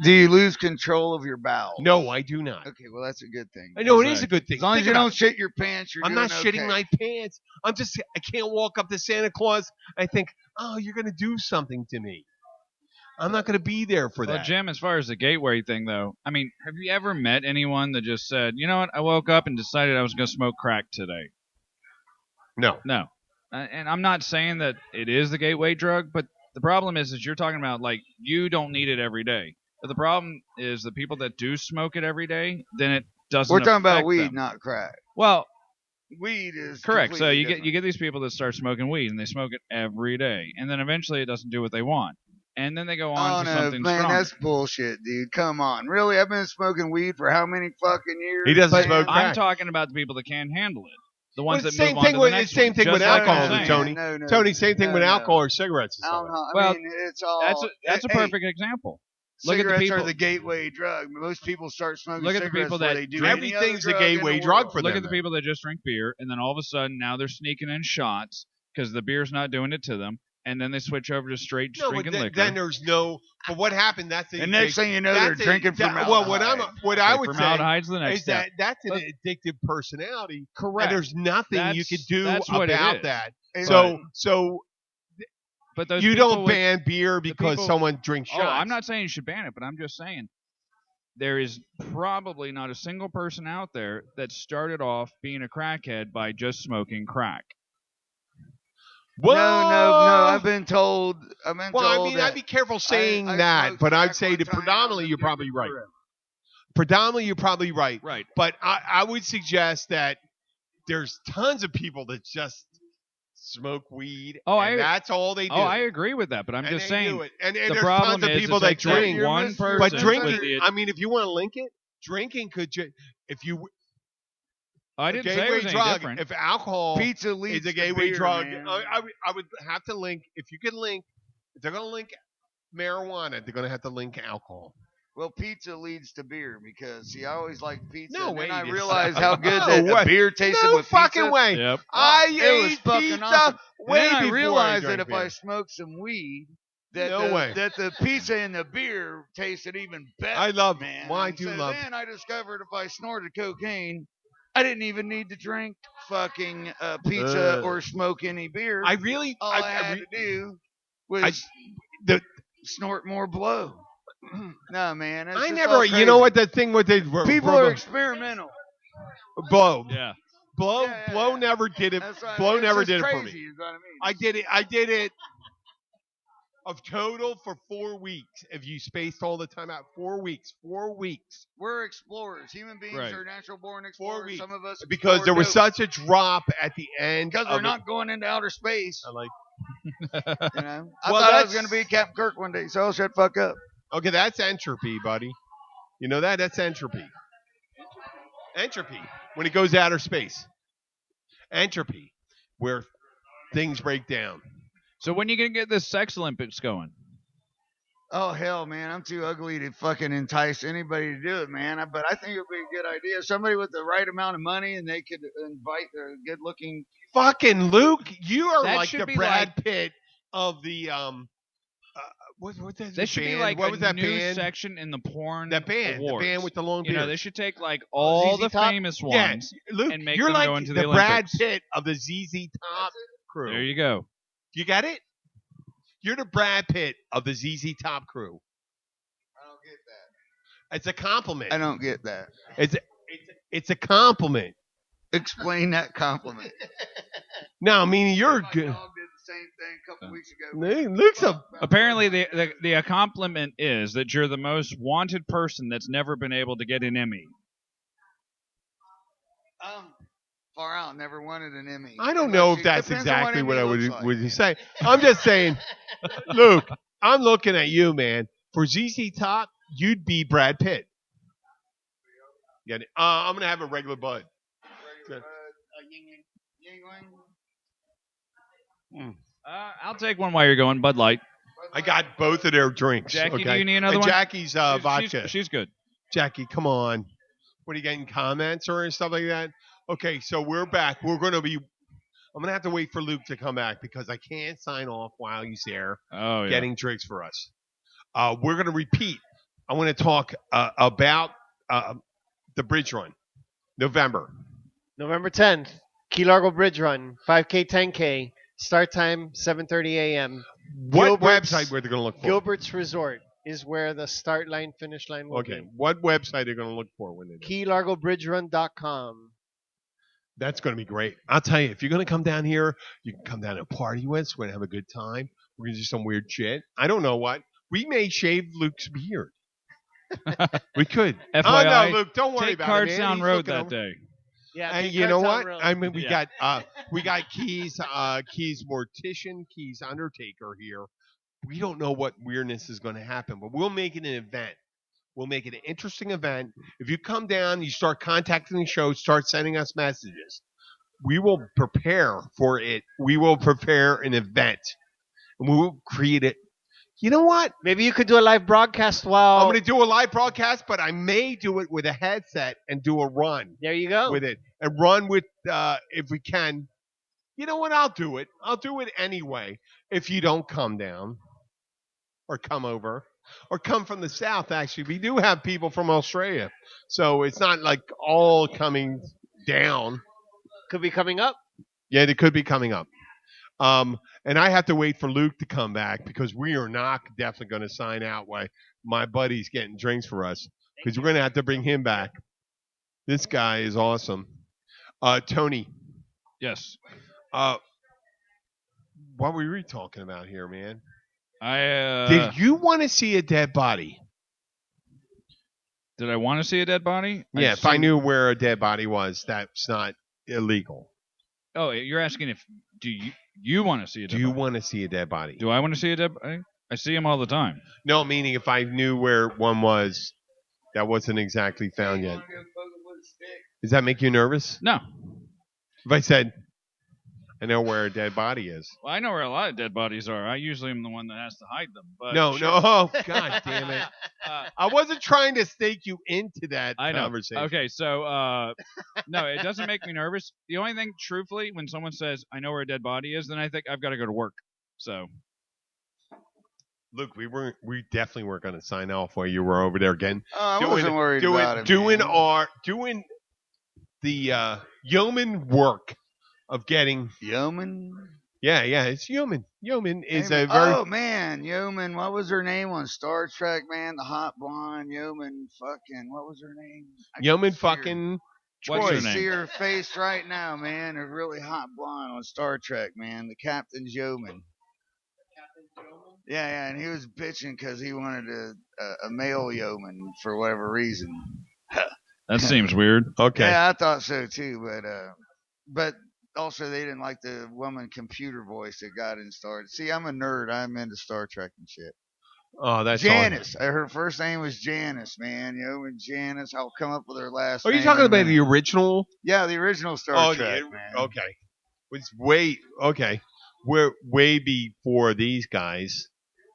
Do you lose control of your bowels? No, I do not. Okay, well that's a good thing. I know it is a good thing. As long as Think you about don't shit your pants, you're I'm doing not shitting okay. my pants. I can't walk up to Santa Claus. I think, oh, you're going to do something to me. I'm not going to be there for Well, that. Jim, as far as the gateway thing, though, I mean, have you ever met anyone that just said, you know what, I woke up and decided I was going to smoke crack today? No. No. And I'm not saying that it is the gateway drug, but the problem is you're talking about, like, you don't need it every day. But the problem is the people that do smoke it every day, then it doesn't We're talking about affect weed, them. not crack. Well, Weed is correct. So completely you different. get these people that start smoking weed, and they smoke it every day. And then eventually it doesn't do what they want. And then they go on to no, something man, stronger. that's bullshit, dude. Come on, really? I've been smoking weed for how many fucking years? He doesn't man? smoke crack. I'm talking about the people that can't handle it. The ones Well, that same move on thing to with- the next same one. thing Just with like I'm alcohol, saying. Tony. No, Tony, same thing with no. alcohol or cigarettes. And stuff like I Well, mean, it's all. That's a hey, perfect example. Look at the cigarettes people. are the gateway drug. Most people start smoking Look at the cigarettes people before that they do drink. any other Everything's a drug in gateway the drug world. for Look them. at the people that just drink beer, and then all of a sudden now they're sneaking in shots because the beer's not doing it to them, and then they switch over to straight No, but drinking liquor. then there's no. But what happened? That's the And next thing you know, they're that's drinking formaldehyde. Well, what I would say Formaldehyde's the next is step. that's an addictive personality. Correct. And there's nothing you That's- can do that's what it about is. that. And- So But those you people don't with- ban beer because people- someone drinks Oh, shots. I'm not saying you should ban it, but I'm just saying there is probably not a single person out there that started off being a crackhead by just smoking crack. Whoa! No. I've been told. Well, I mean, that I'd be careful saying I that, smoked but crack I'd say one that time, I predominantly was you're probably addicted right. forever. Predominantly you're probably right. Right. But I would suggest that there's tons of people that just smoke weed. Oh, and that's all they do. Oh, I agree with that, but I'm And just they do saying it. And the there's problem tons of is people it's that like drink. that one missing- person. But with drinking, the- I mean, if you want to link it, drinking could if you I a didn't say it gateway was any drug. different. If alcohol Pizza leads is a to gateway beer, drug, man. I would have to link. If you could link, if they're going to link marijuana, they're going to have to link alcohol. Well, pizza leads to beer because see, I always liked pizza. No and way. then I this- realized how good No that way. beer tasted No with fucking pizza. way. Yep. I It was ate fucking pizza awesome. way And then I before realized drank that if I beer. smoked some weed, that No way. that the pizza and the beer tasted even better. I love. man. Well, I And do so love. Then I discovered if I snorted cocaine, I didn't even need to drink fucking pizza or smoke any beer. I really. All I had to do was I- the- snort more blow. No, man. It's I just never. all You know crazy. what the thing with the People are experimental. blow. Yeah. Blow. Yeah, Blow yeah. never did it. That's what- Blow it's never just did it for crazy, me. is what I mean. I did it. I did it. Of total for 4 weeks. If you spaced all the time out, 4 weeks. 4 weeks. We're explorers. Human beings Right. are natural born 4 explorers. weeks. Some of us Because there was explore such a drop at the end. because of we're it. not going into outer space. I like. You know, I Well, thought I was that's- going to be Captain Kirk one day, so I'll shut the fuck up. Okay, that's entropy, buddy. You know that? That's entropy. Entropy. When it goes outer space. Entropy. Where things break down. So when you gonna get this sex Olympics going? Oh hell, man, I'm too ugly to fucking entice anybody to do it, man. But I think it would be a good idea. Somebody with the right amount of money, and they could invite their good-looking. Fucking Luke, you are That like should the be Brad like- Pitt of the what's that? There should be band? like what a was that new band? section in the porn That band, awards. the band with the long You beard. know, they should take like all ZZ the Top? famous Yeah, ones. Luke, and make you're them like go into the the Brad Olympics. Pitt of the ZZ Top crew. There you go. You got it? You're the Brad Pitt of the ZZ Top crew. I don't get that. It's a compliment. I don't get that. It's a compliment. Explain that compliment. No, I mean you're My good. dog did the same thing a couple weeks ago. Luke's a Apparently, the compliment is that you're the most wanted person that's never been able to get an Emmy. Far out, never wanted an Emmy. I don't know if Depends that's on what exactly Emmy what I looks would like. say. I'm just saying, Luke, I'm looking at you, man. For ZZ Top, you'd be Brad Pitt. Get it? I'm gonna have a regular bud. I'll take one while you're going. Bud Light. I got both of their drinks. Jackie, okay? do you need another and one? Jackie's vodka. She's good. Jackie, come on. What are you getting comments or stuff like that? Okay, so we're back. I'm gonna have to wait for Luke to come back because I can't sign off while he's there Oh yeah. getting drinks for us. We're gonna repeat. I want to talk about the bridge run, November. November 10th, Key Largo Bridge Run, 5K, 10K. Start time 7:30 a.m. What Gilbert's- website were they gonna look for? Gilbert's Resort is where the start line, finish line will Okay, be. what website are they gonna look for when they do? KeyLargoBridgeRun.com. That's going to be great. I'll tell you, if you're going to come down here, you can come down and party with us. We're going to have a good time. We're going to do some weird shit. I don't know what. We may shave Luke's beard. We could. FYI, Oh, no, Luke, don't worry Take about Card it, man. Sound He's Road looking that over- day. Yeah, And Big you know Cards what? Road. I mean, we Yeah. got Keys Mortician, Keys Undertaker here. We don't know what weirdness is going to happen, but we'll make it an event. We'll make it an interesting event. If you come down, you start contacting the show, start sending us messages. We will prepare for it. We will prepare an event, and we will create it. You know what? Maybe you could do a live broadcast while. I'm going to do a live broadcast, but I may do it with a headset and do a run There you go. with it and run with if we can. You know what? I'll do it. I'll do it anyway. If you don't come down or come over or come from the south, actually, we do have people from Australia, so it's not like all coming down. Could be coming up. Yeah, they could be coming up. And I have to wait for Luke to come back because we are not definitely going to sign out while my buddy's getting drinks for us because we're going to have to bring him back. This guy is awesome. Tony, Yes. what were we talking about here, man? I Did you want to see a dead body? did I want to see a dead body? Yeah, if I knew where a dead body was, that's not illegal. Oh, you're asking if you want to see a Do dead you body? want to see a dead body? Do I want to see a dead body? I see them all the time. No, meaning if I knew where one was that wasn't exactly found yet. Does that make you nervous? No. If I said, I know where a dead body is. Well, I know where a lot of dead bodies are. I usually am the one that has to hide them. But No, sure. oh, God damn it. Uh, I wasn't trying to stake you into that I know. conversation. Okay, so no, it doesn't make me nervous. The only thing, truthfully, when someone says, I know where a dead body is, then I think I've got to go to work. So. Luke, we definitely weren't going to sign off while you were over there again. I wasn't worried about it. Doing man. the yeoman work of getting Yeoman. Yeah, it's yeoman. Yeoman is a very. Oh man, Yeoman. What was her name on Star Trek? Man, the hot blonde Yeoman. Fucking. What was her name? Yeoman fucking. What's her I name? see her face right now, man. A really hot blonde on Star Trek, man. The Captain's Yeoman. Yeah, and he was bitching because he wanted a male yeoman for whatever reason. That seems weird. Okay. Yeah, I thought so too, but also they didn't like the woman computer voice that got in Star. See, I'm a nerd. I'm into Star Trek and shit. Oh, that's Janice. Her first name was Janice, man. Yeoman Janice. I'll come up with her last name. Are you name talking in a about minute. the original? Yeah, the original Star Trek, man. Okay. It's way okay. We're way before these guys.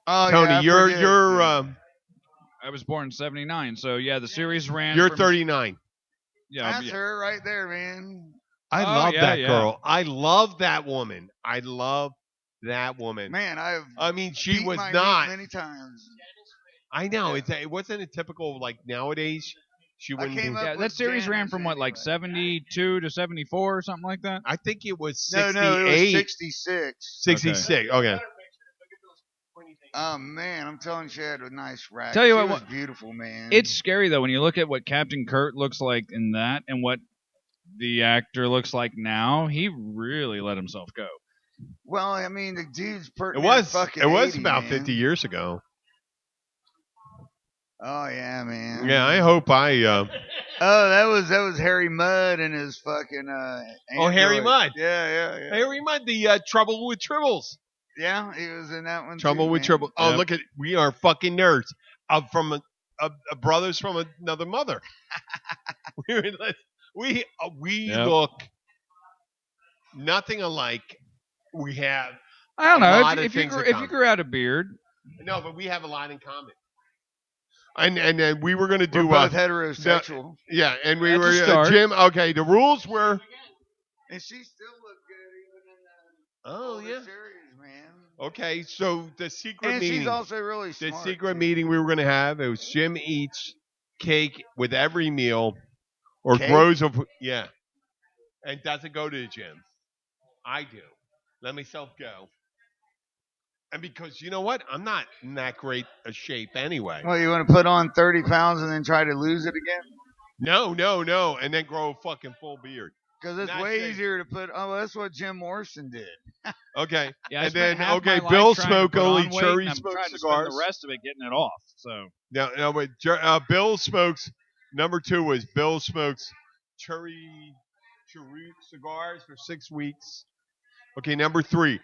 Oh, Tony, yeah, you're I was born in '79, so yeah, the series ran. You're from, 39. Yeah, That's her right there, man. I Oh, love yeah, that yeah. girl. I love that woman. I love that woman. Man, I mean, she beat was my not. meat many times. I know. It wasn't a typical like nowadays. She wouldn't came be. up Yeah, with that series ran Janice from what, like anyway. 72 to 74 or something like that. I think it was No, 68. it was 66. 66. Okay. Oh man, I'm telling you, she had a nice rack. Tell you she what, was beautiful, man. It's scary though when you look at what Captain Kirk looks like in that and what the actor looks like now. He really let himself go. well, I mean, the dude's It was. fucking It was 80, about man. 50 years ago. Oh yeah, man. Yeah, I hope I. Oh, that was Harry Mudd and his fucking. Harry android. Mudd. Yeah. Harry Mudd, the Trouble with Tribbles. Yeah, he was in that one. Trouble too, with man. Tribbles. Oh, Yep. look at we are fucking nerds. From a brothers from another mother. we Yep. look nothing alike. We have I don't A know lot of if you things in grew, if you common. grew out a beard. no, but we have a lot in common. And then we were gonna We're do both heterosexual. yeah, and we That's a were start. Jim. Okay, the rules were. And she still looked good even in Oh the yeah. series, man. Okay, so the secret And meeting. she's also really The smart. secret too. meeting we were going to have, it was Jim eats cake with every meal or Cake? grows of, yeah, and doesn't go to the gym. I do. Let myself go. And because, you know what? I'm not in that great a shape anyway. Well, you want to put on 30 pounds and then try to lose it again? No. And then grow a fucking full beard. Because it's Not way safe. easier to put. Oh, that's what Jim Morrison did. Okay. Yeah, I And spent then, half okay, my life Bill trying to smoke put only on weight, cherry and I'm smoked trying to cigars. spend the rest of it getting it off. So No, but Bill smokes, number 2 was Bill smokes cherry cigars for 6 weeks. Okay, number 3,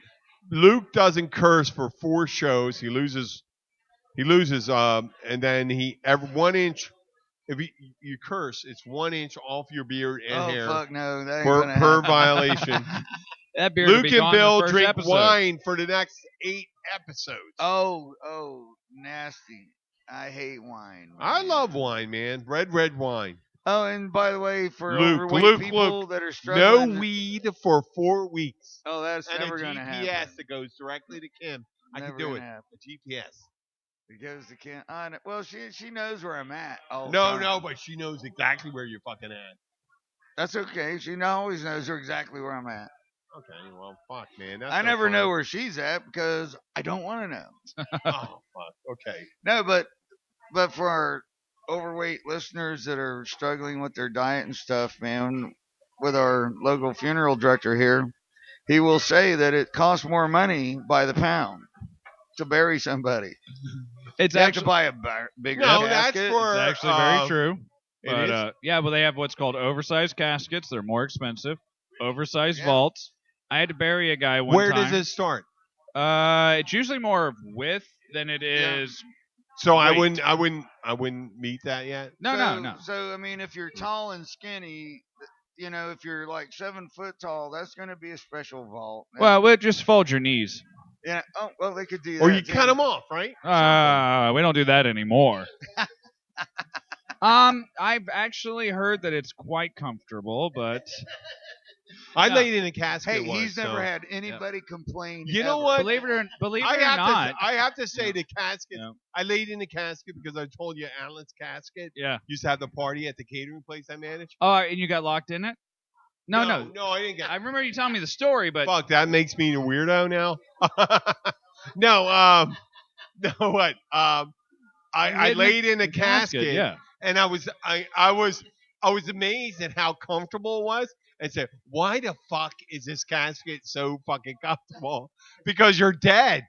Luke doesn't curse for 4 shows. He loses, and then every 1 inch, if you curse, it's 1 inch off your beard and Oh, hair fuck no. That ain't per going to happen. violation. that beard will Luke be and gone in the Bill first drink episode. wine for the next 8 episodes. Oh, nasty. I hate wine. I man. love wine, man. Red wine. Oh, and by the way, for Luke, overweight people that are No struggling. weed for 4 weeks. Oh, that's And never a going to GPS happen. that goes directly to Kim. I Never can do gonna it. happen. A GPS. It goes to Ken. Well, she knows where I'm at. All the No, time. but she knows exactly where you're fucking at. That's okay. She always knows exactly where I'm at. Okay, well, fuck, man. That's I no never fun. know where she's at because I don't want to know. Oh, fuck. Okay. No, but for our overweight listeners that are struggling with their diet and stuff, man, with our local funeral director here, he will say that it costs more money by the pound to bury somebody. It's You have actually to buy a bigger No, casket. that's for. it's actually very true. It But is? yeah, well they have what's called oversized caskets. They're more expensive. Oversized Yeah. vaults. I had to bury a guy one Where time. does it start? It's usually more of width than it Yeah. is. So I Wait. wouldn't meet that yet. No. So I mean, if you're tall and skinny, if you're like 7 foot tall, that's going to be a special vault. Well, we'll just fold your knees. Yeah. Oh, well, they could do that. Or you too. cut them off, right? We don't do that anymore. I've actually heard that it's quite comfortable, but I Yeah. laid in a casket Hey, once. he's never so- had anybody complain. You know ever. what? believe it or I have not, to. I have to say the casket. Yeah. I laid in the casket because I told you Alan's casket yeah. used to have the party at the catering place I managed. Oh, and you got locked in it? No. no, I didn't get. I remember you telling me the story, but Fuck, that makes me a weirdo now. no, no, what? I laid in a casket, Yeah. and I was amazed at how comfortable it was, and said, "Why the fuck is this casket so fucking comfortable?" Because you're dead.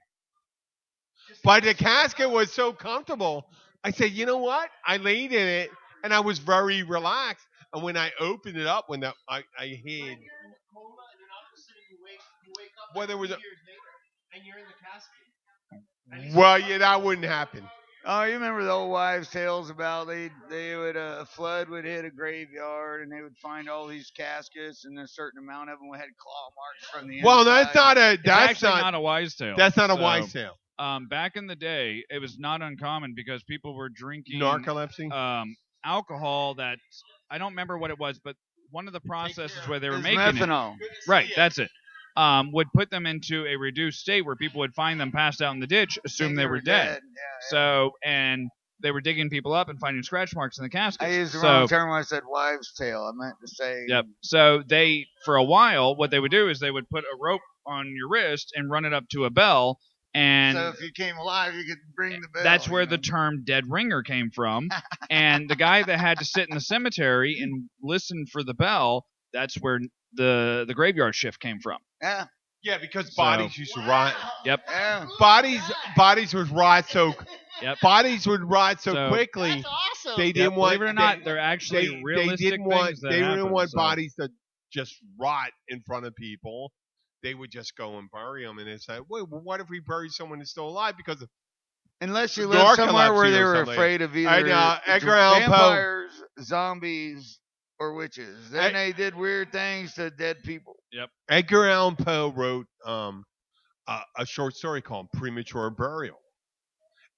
But the casket was so comfortable. I said, "You know what?" I laid in it, and I was very relaxed. And when I opened it up, when I hid. Well, there was a. And you're in the casket. Well, yeah, that wouldn't happen. Oh, you remember the old wives' tales about they would a flood would hit a graveyard and they would find all these caskets and a certain amount of them had claw marks from the Well, inside. that's not a. It's That's actually not. not a wise tale. That's not a So, wise tale. Back in the day, it was not uncommon because people were drinking Narcolepsy. alcohol that I don't remember what it was, but one of the processes where they were It's making methanol. it, right? That's it. Would put them into a reduced state where people would find them passed out in the ditch, assume they were dead. Yeah. So, and they were digging people up and finding scratch marks in the caskets. I used the so, wrong term when I said wives' tale. I meant to say. Yep. So they, for a while, what they would do is they would put a rope on your wrist and run it up to a bell, and So if you came alive, you could ring the bell. that's where you know? the term dead ringer came from. And the guy that had to sit in the cemetery and listen for the bell, that's where the graveyard shift came from. Yeah. Yeah, because So- bodies used to rot. Yep. Yeah. Bodies would rot so. Yep. Bodies would rot so So- quickly. That's awesome. They Yep, didn't want. believe it or not, they, they're actually they realistic didn't want. things that They didn't happen, want so- bodies to just rot in front of people. They would just go and bury them, and it's like, wait, well, what if we bury someone who's still alive? Because Unless you live somewhere where Narcolepsy they or were something. afraid of either I know, Edgar Allan Poe. vampires, zombies, or witches. Then I- they did weird things to dead people. Edgar Allan Poe wrote a short story called Premature Burial.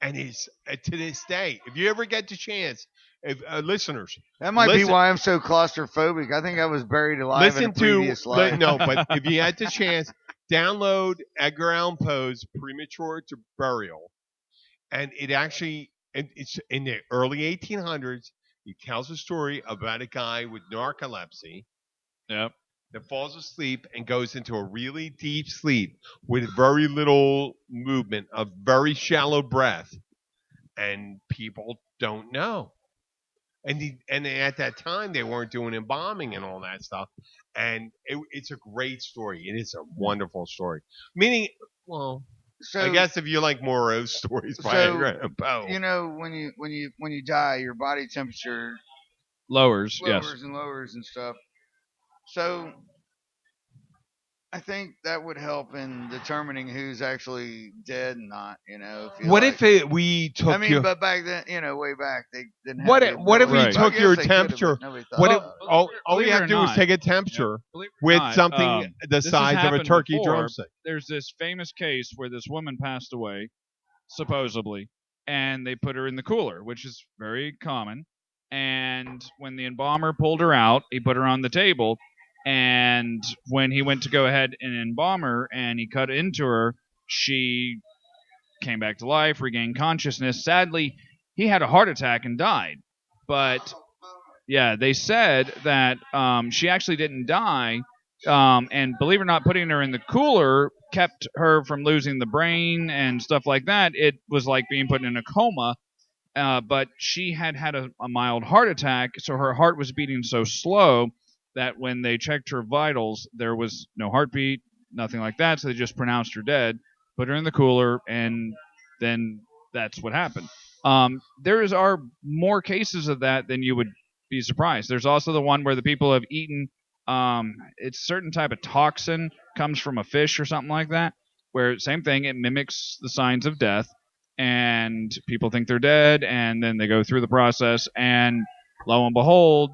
And he's to this day, if you ever get the chance, if listeners, That might be Listen- why I'm so claustrophobic. I think I was buried alive in a listen previous life. no, but if you had the chance, download Edgar Allan Poe's Premature to Burial, and it's in the early 1800s. He tells a story about a guy with narcolepsy Yep. that falls asleep and goes into a really deep sleep with very little movement, a very shallow breath, and people don't know. And at that time they weren't doing embalming and all that stuff, and it's a great story. It is a wonderful story. Meaning, well, So I guess if you like Moreau's stories by So, Edgar Allan Poe, you know when you die, your body temperature Lowers. lowers Yes. and lowers and stuff. So I think that would help in determining who's actually dead and not. If you what like- if we took I mean, your but back then, way back they didn't. Have What the if- what if we ability. took I guess your they could've, but temperature- nobody thought what if about it. all you believe have it to or do is not- take a temperature Believe it or with not, something the this has size of a happened turkey before. drumstick? There's this famous case where this woman passed away, supposedly, and they put her in the cooler, which is very common. And when the embalmer pulled her out, he put her on the table. And when he went to go ahead and embalm her and he cut into her, she came back to life, regained consciousness. Sadly, he had a heart attack and died. But yeah, they said that she actually didn't die. And believe it or not, putting her in the cooler kept her from losing the brain and stuff like that. It was like being put in a coma. But she had a mild heart attack, so her heart was beating so slow that when they checked her vitals, there was no heartbeat, nothing like that. So they just pronounced her dead, put her in the cooler, and then that's what happened. There are more cases of that than you would be surprised. There's also the one where the people have eaten. It's a certain type of toxin, comes from a fish or something like that, where same thing, it mimics the signs of death, and people think they're dead, and then they go through the process, and lo and behold,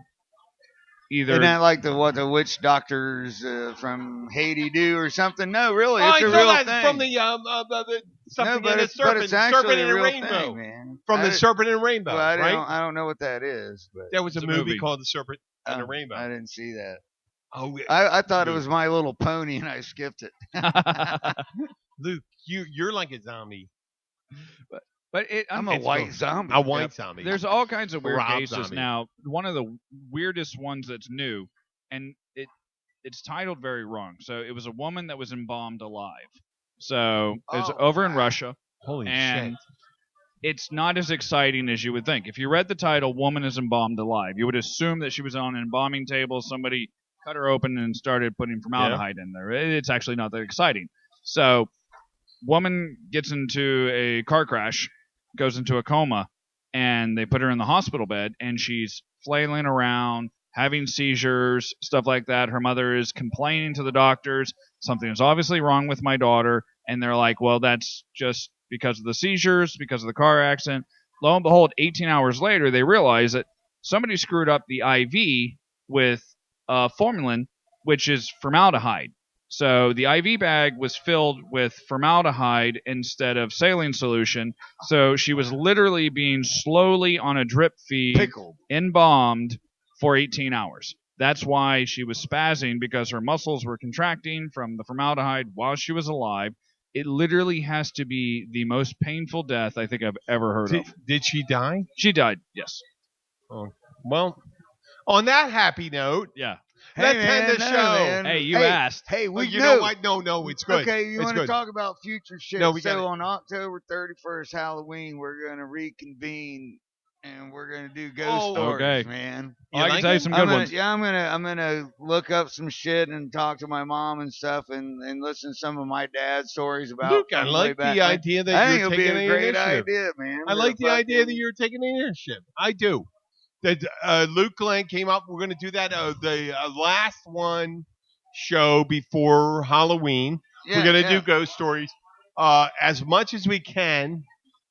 either. Isn't that like the witch doctors from Haiti do or something? No, really, Oh, it's I a saw real that thing. from the something no, in a but serpent, it's actually serpent in a a real rainbow. thing, man. From the Serpent and Rainbow, Well, right? I don't know what that is, but There was a It's a movie movie. called The Serpent and the Rainbow. I didn't see that. Oh, I thought it was My Little Pony, and I skipped it. Luke, you're like a zombie. But I'm a white zombie. A white zombie. There's all kinds of weird Rob cases zombie. now. One of the weirdest ones that's new, and it's titled very wrong. So it was a woman that was embalmed alive. So it's over in Russia, Holy and shit. it's not as exciting as you would think. If you read the title, "Woman is embalmed alive," you would assume that she was on an embalming table. Somebody cut her open and started putting formaldehyde in there. It's actually not that exciting. So, woman gets into a car crash, goes into a coma, and they put her in the hospital bed, and she's flailing around, having seizures, stuff like that. Her mother is complaining to the doctors, something is obviously wrong with my daughter, and they're like, well, that's just because of the seizures, because of the car accident. Lo and behold, 18 hours later, they realize that somebody screwed up the IV with formalin, which is formaldehyde. So the IV bag was filled with formaldehyde instead of saline solution. So she was literally being slowly on a drip feed, Pickled. embalmed for 18 hours. That's why she was spazzing, because her muscles were contracting from the formaldehyde while she was alive. It literally has to be the most painful death I think I've ever heard of. Did she die? She died, yes. Oh, well, on that happy note, Yeah. let's end the show. Man. Hey, you asked. Hey, Well, we you know what? No, it's good. Okay, you It's want to good. talk about future shit? No, we so gotta- on October 31st, Halloween, we're gonna reconvene and we're gonna do ghost stories, okay. man. Oh, I can like tell you it? some good ones. Yeah, I'm gonna look up some shit and talk to my mom and stuff and listen to some of my dad's stories about. Luke, I from like way back the when. idea I that think you're it'll be taking a the great initiative. idea, man. I like the We're idea fucking- that you're taking the initiative. I do. That Luke Glenn came up. We're going to do that. The last one show before Halloween. Yeah, We're going to yeah. do ghost stories as much as we can.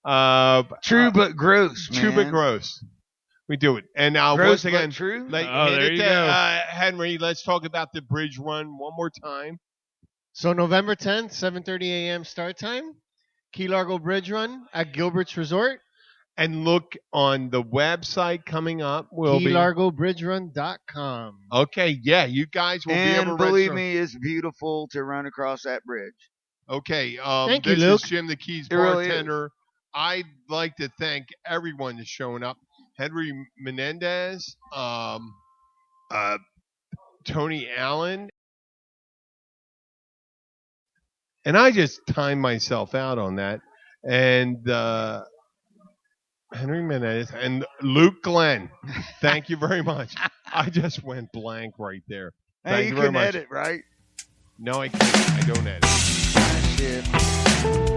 True but gross, man. True but gross. We do it. And now Gross once again, but true. like, Oh, hit there it you to, go. Henry. Let's talk about the bridge run one more time. So November 10th, 7:30 a.m. start time. Key Largo Bridge Run at Gilbert's Resort. And look on the website coming up. Will be KeyLargoBridgeRun.com. okay. Yeah, you guys will be able And to believe register. me, it's beautiful to run across that bridge. Okay. Thank you, this Luke. is Jim the Keys It really is. bartender. I'd like to thank everyone that's showing up. Henry Menendez, Tony Allen. And I just timed myself out on that. And Henry Menendez and Luke Glenn. Thank you very much. I just went blank right there. Hey, Thank you you very can much. edit, right? No, I can't. I don't edit. Shit.